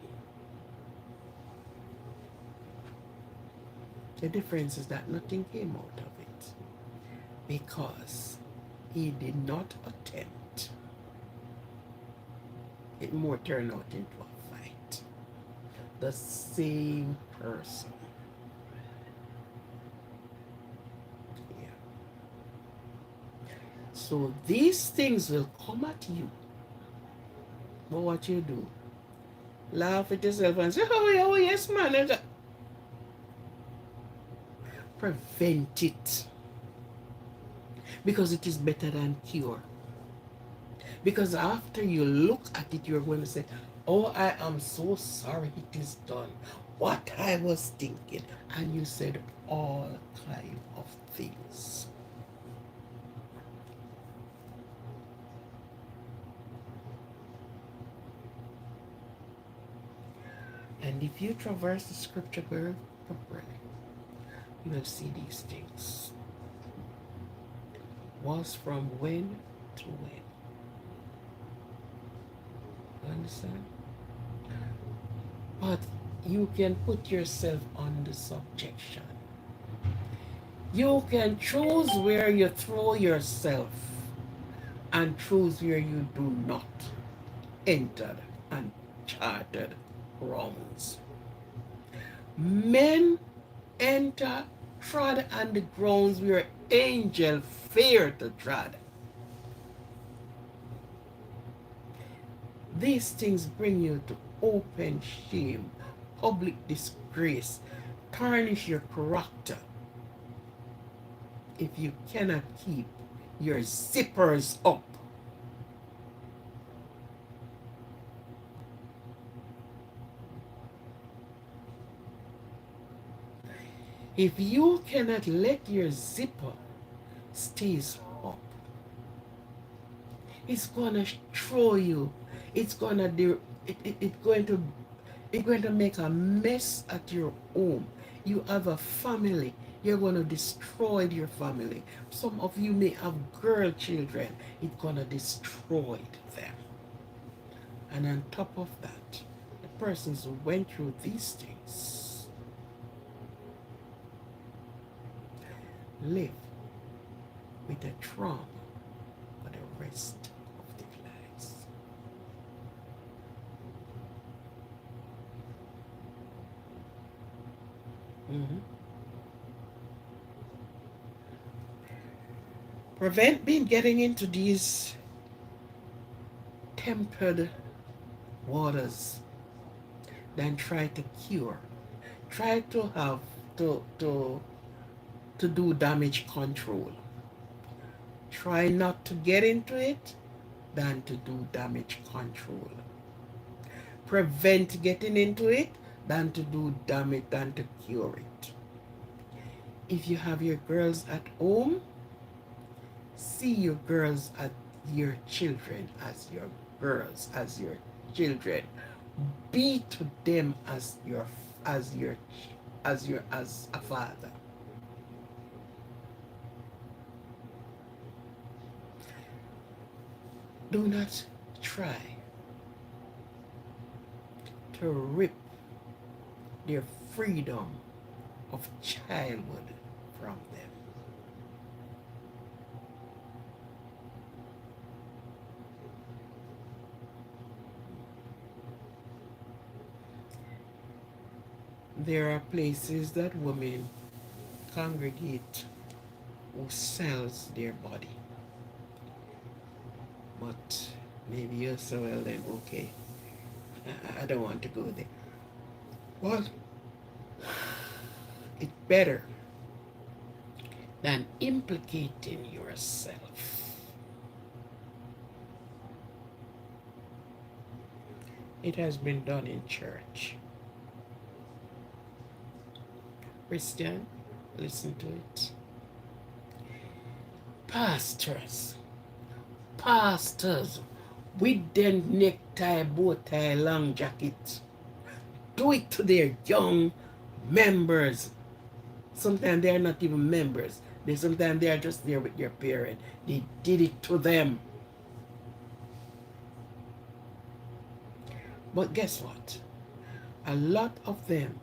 The difference is that nothing came out of it because he did not attempt. It more turned out into a fight. The same person. Yeah. So these things will come at you. But what you do? Laugh at yourself and say, oh yes, man. Prevent it. Because it is better than cure. Because after you look at it, you're going to say, oh, I am so sorry it is done. What I was thinking. And you said all kind of things. And if you traverse the scripture very properly, you will see these things. Was from when to when. You understand? But you can put yourself under subjection. You can choose where you throw yourself and choose where you do not enter uncharted grounds. Men enter, trod on the grounds where angels fear to tread. These things bring you to open shame, public disgrace, tarnish your character if you cannot keep your zippers up. If you cannot let your zipper stays up, it's gonna throw you. It's gonna do. It's going to make a mess at your home. You have a family. You're going to destroy your family. Some of you may have girl children. It's going to destroy them. And on top of that, the persons who went through these things live with a trauma for the rest of their lives. Mm-hmm. Prevent being getting into these tempered waters than try to cure. Try to have to do damage control. Try not to get into it than to do damage control. Prevent getting into it than to do damage than to cure it. If you have your girls at home, see your girls as your children, as your girls, as your children. Be to them as a father. Do not try to rip their freedom of childhood from them. There are places that women congregate who sells their body. But maybe you're so well then, okay. I don't want to go there. But it's better than implicating yourself. It has been done in church. Christian, listen to it. Pastors with their necktie, bow tie, long jacket, do it to their young members. Sometimes they are not even members. Sometimes they are just there with their parent. They did it to them. But guess what? A lot of them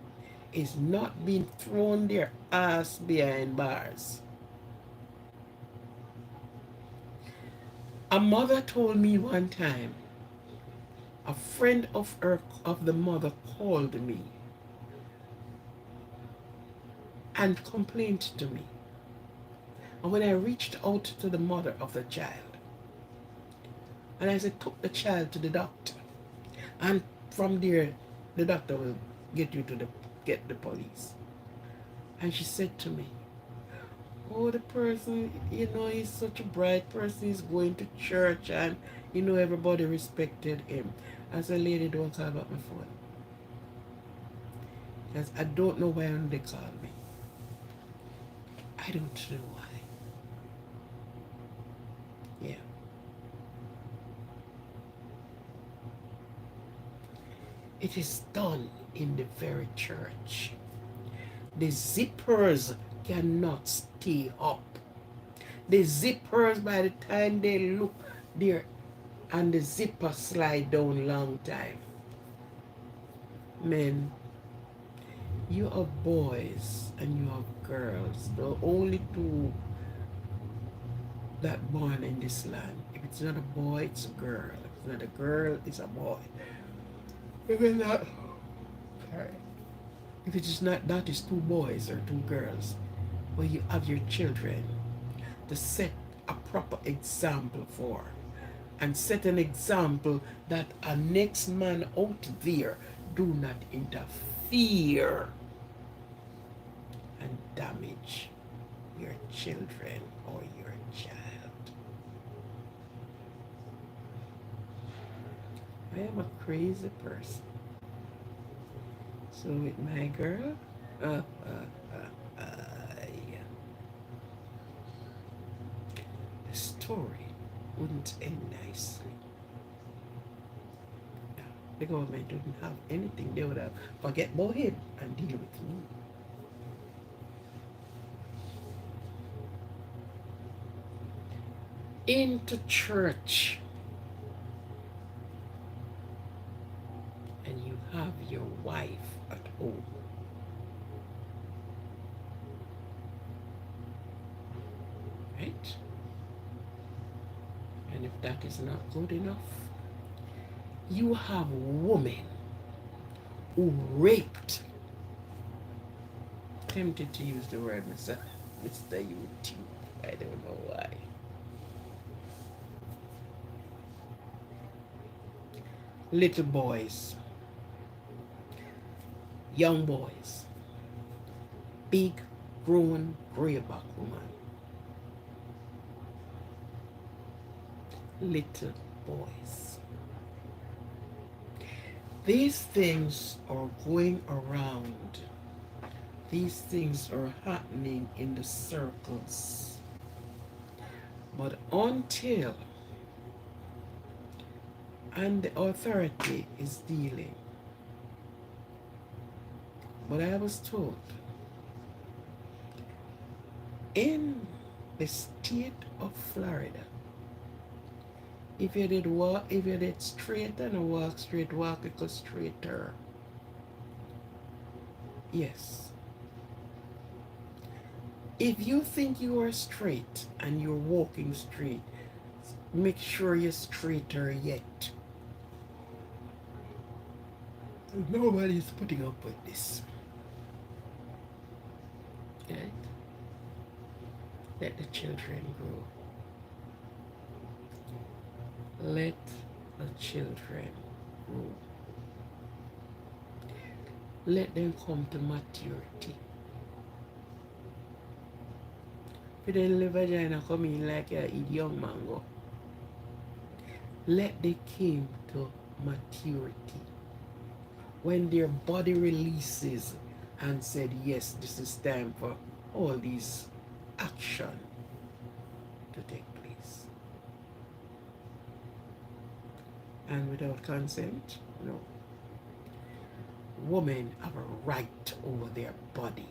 is not being thrown their ass behind bars. A mother told me one time, a friend of the mother called me and complained to me. And when I reached out to the mother of the child, and I said, took the child to the doctor, and from there, the doctor will get the police. And she said to me, oh, the person, he's such a bright person, he's going to church, and everybody respected him. I said, lady, don't call back my phone. Because I don't know why they call me. I don't know why. Yeah. It is done in the very church. The zippers cannot stay up. The zippers, by the time they look there, and the zipper slide down long time. Men, you have boys and you have girls. The only two that born in this land. If it's not a boy, it's a girl. If it's not a girl, it's a boy. If it's not, sorry. If it is not, that is two boys or two girls. Where you have your children to set a proper example for, and set an example that a next man out there do not interfere and damage your children or your child. I am a crazy person. So with my girl, yeah, the story wouldn't end nicely. No, the government didn't have anything. They would have forget about him and deal with me. Into church, and you have your wife at home. Right? And if that is not good enough, you have women who raped, tempted to use the word Mr. YouTube. I don't know why. Little boys, young boys, big, grown, grayback woman. Little boys. These things are going around. These things are happening in the circles. But until and the authority is dealing. But I was told in the state of Florida, if you did straight and walk straight, walk a straighter. Yes. If you think you are straight and you're walking straight, make sure you're straighter yet. Nobody's putting up with this. Right? Let the children grow. Let the children grow. Let them come to maturity. If they live vagina come in like a young mango. Let them come to maturity. When their body releases and said, yes, this is time for all these action to take place. And without consent, no. Women have a right over their body.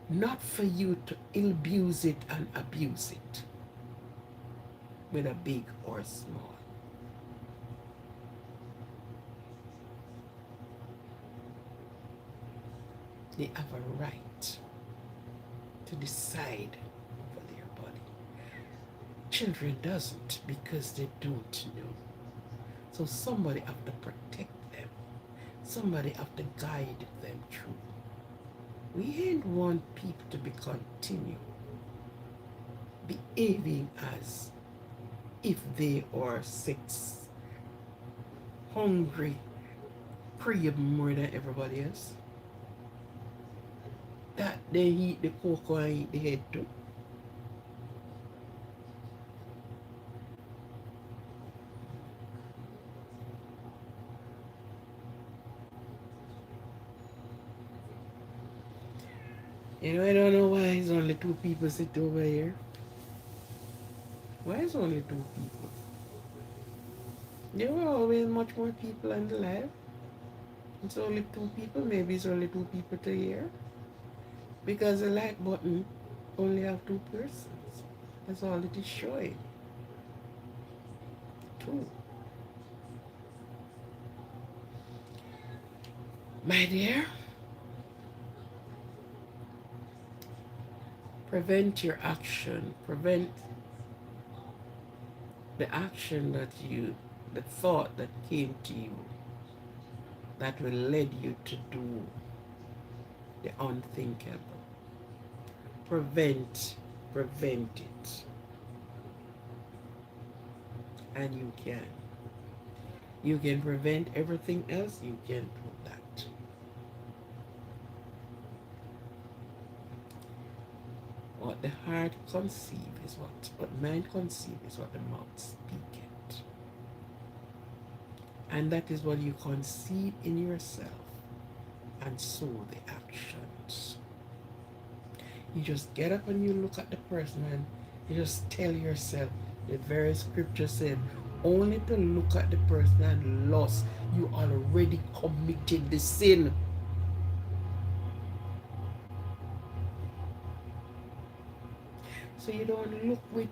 Not for you to abuse it and abuse it with a big or small. They have a right to decide over their body. Children doesn't because they don't know. So somebody have to protect them. Somebody have to guide them through. We ain't want people to be continue behaving as if they are sex hungry, crave more than everybody else. That they eat the cocoa and eat the head too. I don't know why it's only two people sit over here. Why is only two people? There were always much more people in the live. It's only two people. Maybe it's only two people to hear. Because the like button only have two persons. That's all it is showing. Two. My dear, prevent your action. Prevent the action the thought that came to you that will lead you to do the unthinkable. Prevent it. And you can. You can prevent everything else, you can do that. What the heart conceives is what mind conceives is what the mouth speaketh. And that is what you conceive in yourself, and so the actions. You just get up and you look at the person and you just tell yourself, the very scripture said, only to look at the person and lust, you already committed the sin. So you don't look with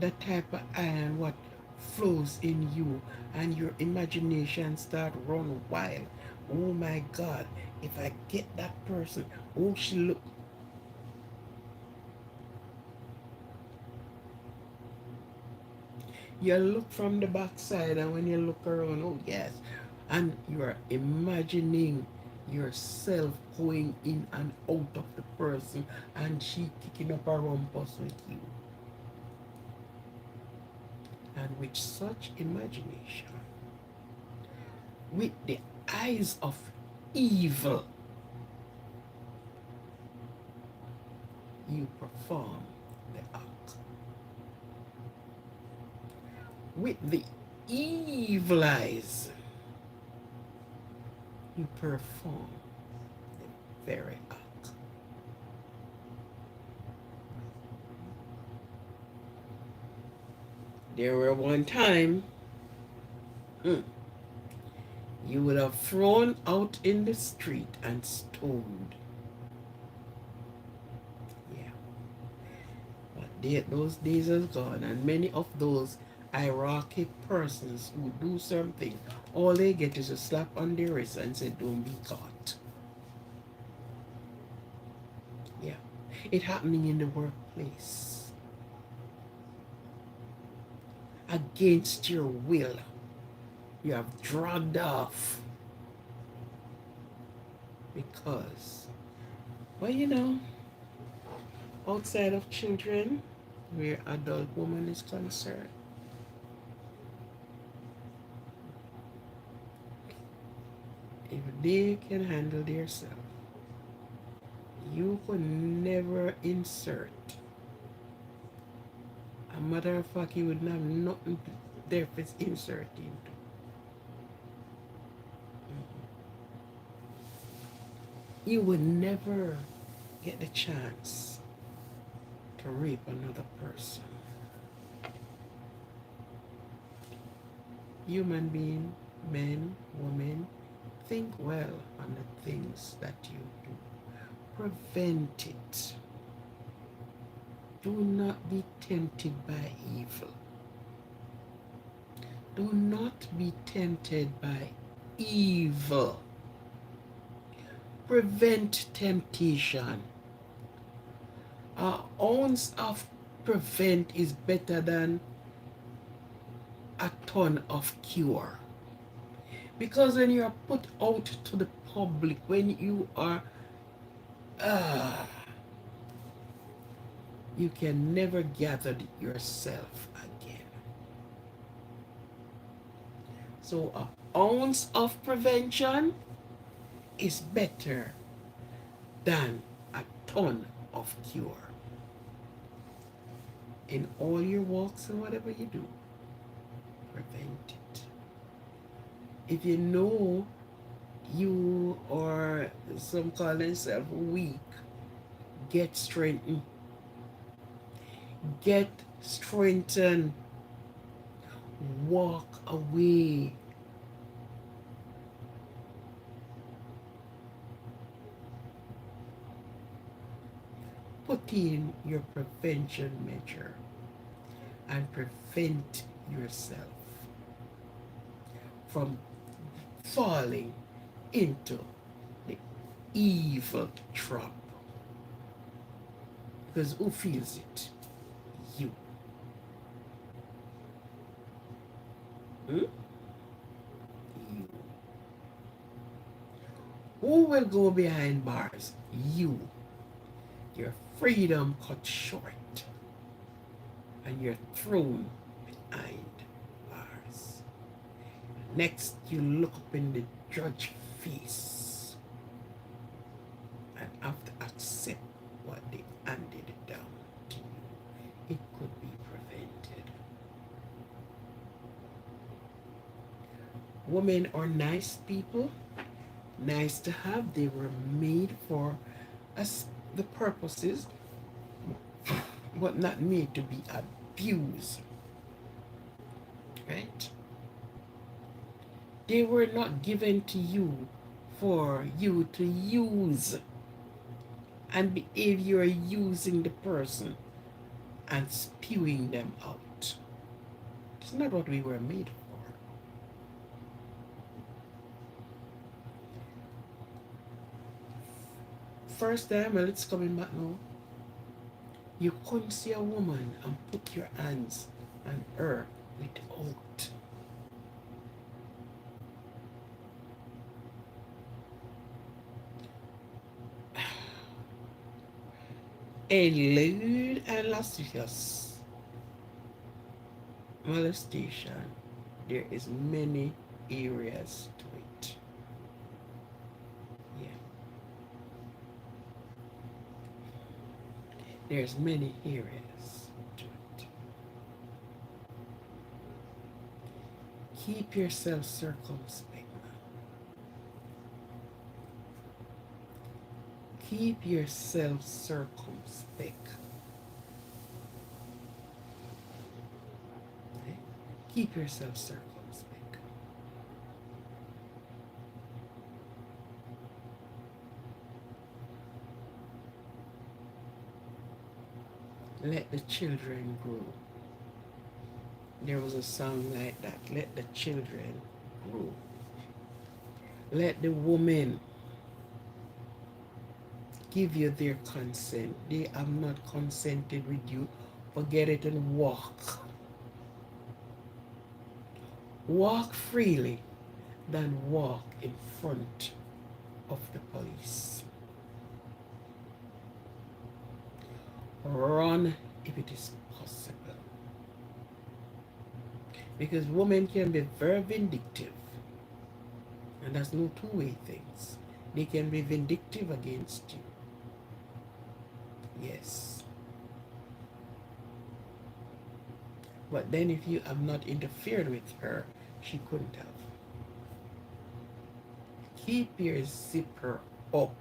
that type of eye and what flows in you, and your imagination start run wild. Oh my God, if I get that person, oh she look. You look from the backside, and when you look around, oh yes, and you're imagining yourself going in and out of the person, and she kicking up a rumpus with you. And with such imagination, with the eyes of evil, you perform the act. With the evil eyes, you perform the very act. There were one time you would have thrown out in the street and stoned. Yeah. But those days are gone, and many of those Iraqi persons who do something, all they get is a slap on their wrist and say, don't be caught. Yeah. It happening in the workplace. Against your will. You have dragged off. Because, well, outside of children, where adult woman is concerned, if they can handle themselves, you could never insert. A matter of fact, you would have nothing there for insert into. You would never get the chance to rape another person. Human being, men, women, think well on the things that you do. Prevent it. Do not be tempted by evil. Do not be tempted by evil. Prevent temptation. An ounce of prevent is better than a ton of cure. Because when you are put out to the public, when you are, uh, you can never gather yourself again. So an ounce of prevention is better than a ton of cure. In all your walks and whatever you do, prevent it. If you know you are, some call themselves weak, get strengthened. Get strengthened. Walk away. Put in your prevention measure and prevent yourself from falling into the evil trap. Because who feels it? You. Hmm? You. Who will go behind bars? You. Your freedom cut short and you're thrown behind bars. Next, you look up in the judge's face and have to accept what they handed down to you. It could be prevented. Women are nice people, nice to have. They were made for us, the purposes, but not made to be abused. Right? They were not given to you for you to use and behave you're using the person and spewing them out. It's not what we were made for. First time, well, it's coming back now. You couldn't see a woman and put your hands on her without a lewd and lascivious molestation. There is many areas to it. Yeah. There's many areas to it. Keep yourself circumspect. Keep yourself circumspect. Okay? Keep yourself circumspect. Let the children grow. There was a song like that. Let the children grow. Let the women give you their consent. They have not consented with you. Forget it and walk. Walk freely than walk in front of the police. Run if it is possible. Because women can be very vindictive. And there's no two-way things. They can be vindictive against you. Yes. But then if you have not interfered with her, she couldn't have. Keep your zipper up.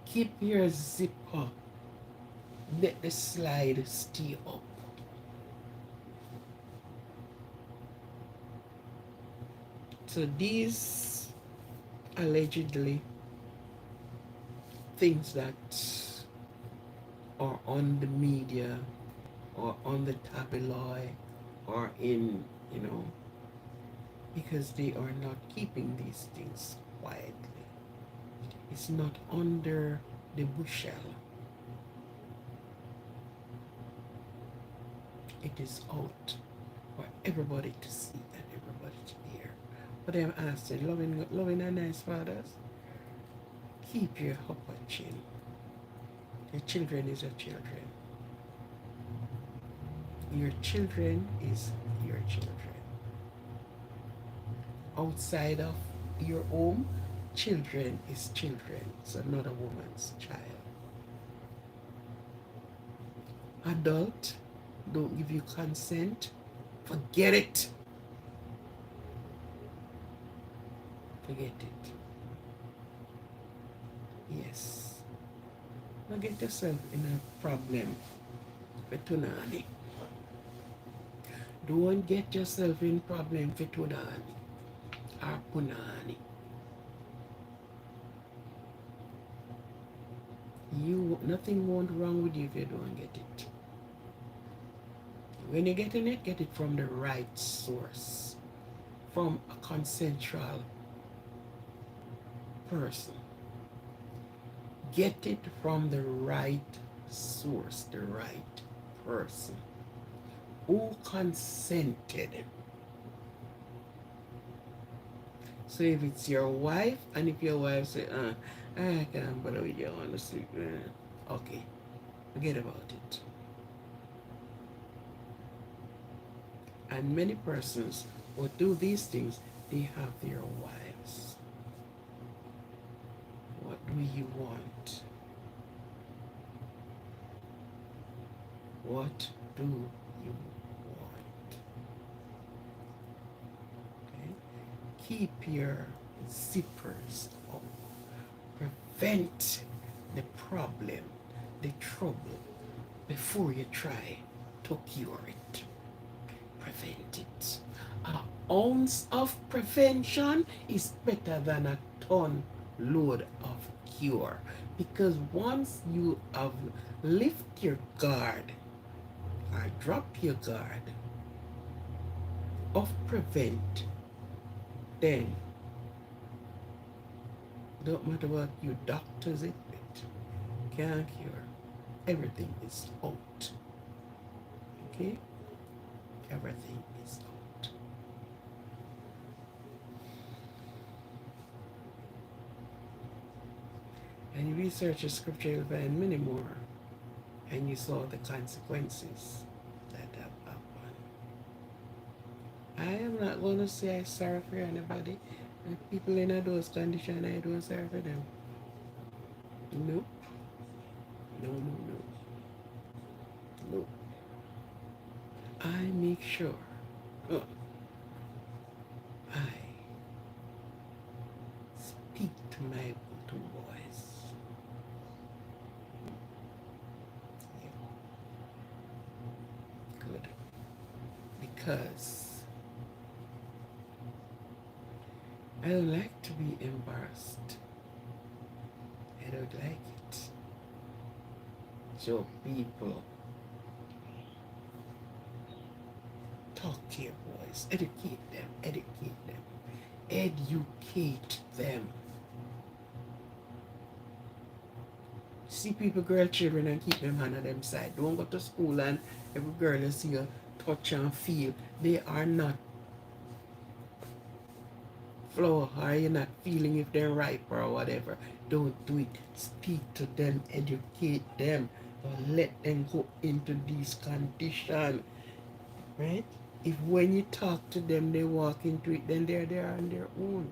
Keep your zipper. Let the slide stay up. So these allegedly things that are on the media or on the tabloid or in, you know, because they are not keeping these things quietly. It's not under the bushel. It is out for everybody to see and everybody to hear. But I'm asking, loving and nice fathers, keep your upper chin. Your children is your children. Your children is your children. Outside of your home, children is children. It's another woman's child. Adult, don't give you consent. Forget it. Forget it. Yes. Now get yourself in a problem. Fetunani. Don't get yourself in problem fetunani. Or punani. Nothing won't wrong with you if you don't get it. When you're getting it, get it from the right source, from a consensual person. Get it from the right source, the right person who consented. So if it's your wife, and if your wife say, I can't bother with you, I want to sleep, okay, forget about it. And many persons who do these things, they have their wives. What do you want? What do you want? Okay? Keep your zippers up. Prevent the problem, the trouble, before you try to cure it. Prevent it. An ounce of prevention is better than a ton load of cure. Because once you have lift your guard or drop your guard of prevent, then don't matter what you doctors it can't cure. Everything is out. Okay? Everything is out. And you research the scripture, you'll find many more. And you saw the consequences that have happened. I am not going to say I'm sorry for anybody. And people in those conditions, I don't sorry for them. No. No, no, no. No. I make sure I speak to my little boys. Yeah. Good. Because I don't like to be embarrassed. I don't like it. So people, talk to your boys. Educate them. Educate them. Educate them. See people, girl, children, and keep them hand on them side. Don't go to school and every girl you see you touch and feel. They are not flower, or you're not feeling if they're ripe or whatever. Don't do it. Speak to them, educate them. Don't let them go into these conditions. Right? If when you talk to them they walk into it, then they're there on their own.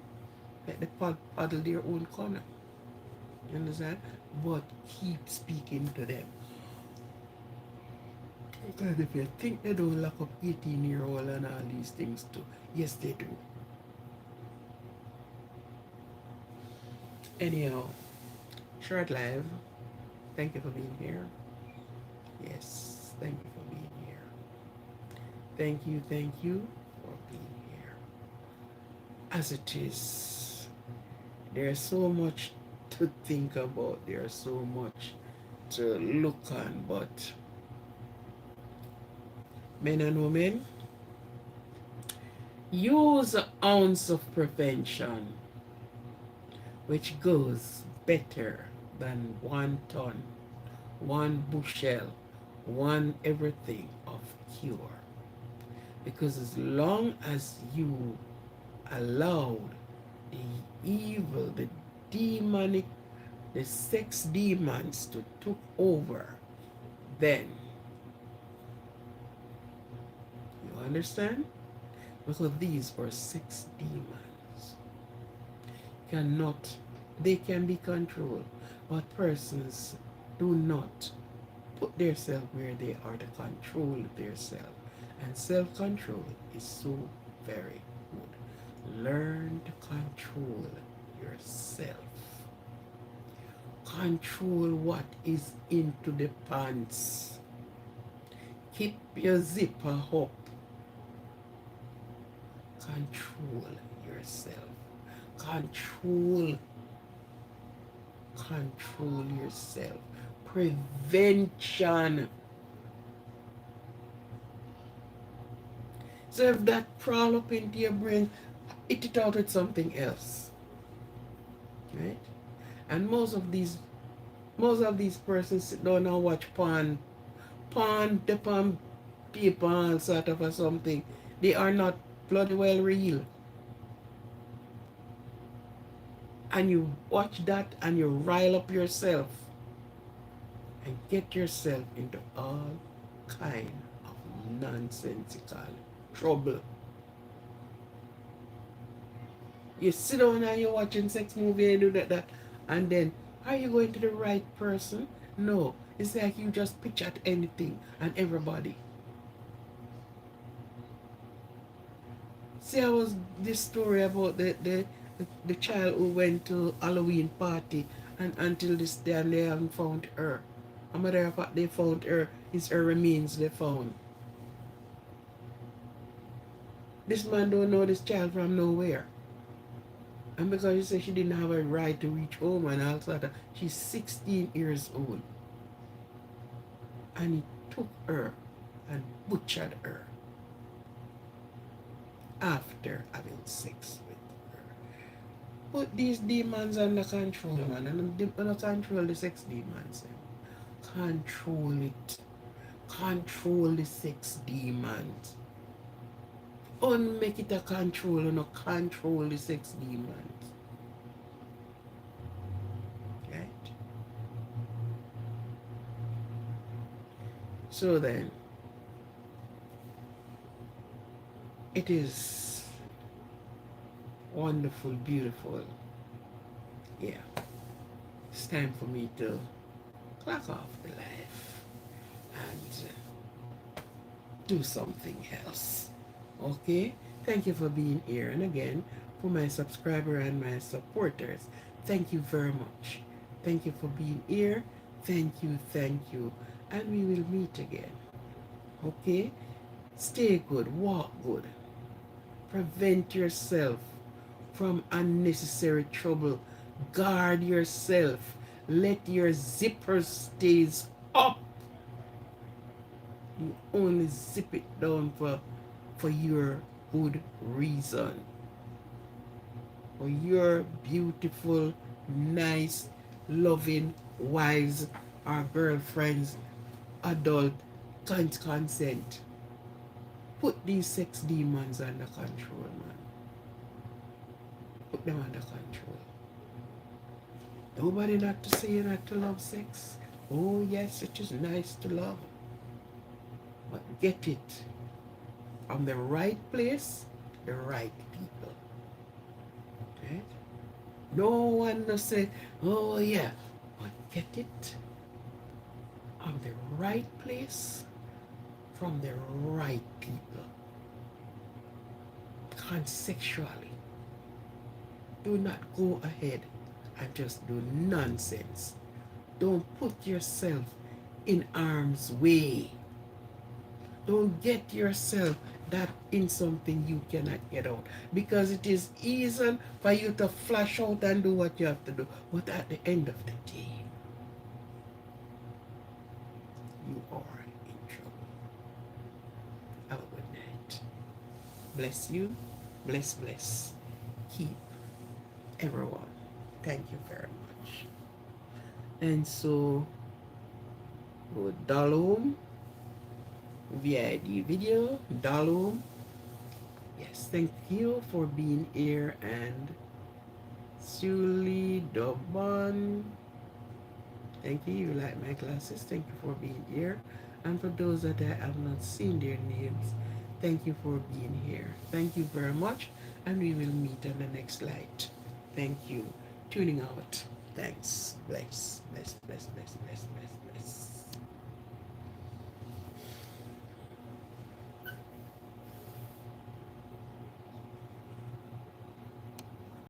Let the paddle their own corner. You understand? But keep speaking to them. Because if you think they don't lock up 18-year-old and all these things too, yes they do. Anyhow, short live. Thank you for being here. Yes, thank you for being here. Thank you for being here. as it is. There's so much to think about, there's so much to look on, but men and women, use an ounce of prevention, which goes better than 1 ton, one bushel, one everything of cure. Because as long as you allowed the evil, the demonic, the sex demons to took over, then, you understand? Because these were sex demons. Cannot, they can be controlled, but persons do not put themselves where they are to control themselves. And self-control is so very good. Learn to control yourself. Control what is into the pants. Keep your zipper up. Control yourself. Control yourself. Prevention. So if that crawl up into your brain, eat it out with something else. Right? And most of these persons sit down and watch porn, the porn people and sort of or something. They are not bloody well real. And you watch that and you rile up yourself and get yourself into all kind of nonsensical trouble. You sit down and you're watching sex movie and do that, and then are you going to the right person? No. It's like you just pitch at anything and everybody. See, I was this story about the child who went to Halloween party, and until this day and they haven't found her. A matter of fact, they found her, it's her remains they found. This man don't know this child from nowhere. And because she said she didn't have a right to reach home and all that, she's 16 years old. And he took her and butchered her after having sex with her. Put these demons under control, man, and don't control the sex demons. Control it. Control the sex demons. Make it a control and not control the sex demons. Right? So then, it is wonderful, beautiful. Yeah. It's time for me to clock off the life and do something else. Okay? Thank you for being here. And again, for my subscriber and my supporters, thank you very much. Thank you for being here. Thank you. And we will meet again. Okay? Stay good. Walk good. Prevent yourself from unnecessary trouble. Guard yourself. Let your zipper stays up. You only zip it down for your good reason. For your beautiful, nice, loving wives or girlfriends, adult, consent. Put these sex demons under control, man. Put them under control. Nobody not to say not to love sex. Oh yes, it is nice to love. But get it from the right place, the right people. Okay? No one will say, oh yeah, but get it on the right place from the right people. Consensually. Do not go ahead and just do nonsense. Don't put yourself in harm's way. Don't get yourself that in something you cannot get out, because it is easy for you to flash out and do what you have to do, but at the end of the day you are in trouble. Have a good night. Bless you. Bless. Keep everyone. Thank you very much. And so, Dalum, via the video, Dalum, yes, thank you for being here. And Sully Dobon, thank you. You like my classes. Thank you for being here. And for those that I have not seen their names, thank you for being here. Thank you very much. And we will meet on the next light. Thank you. Tuning out. Thanks. Bless.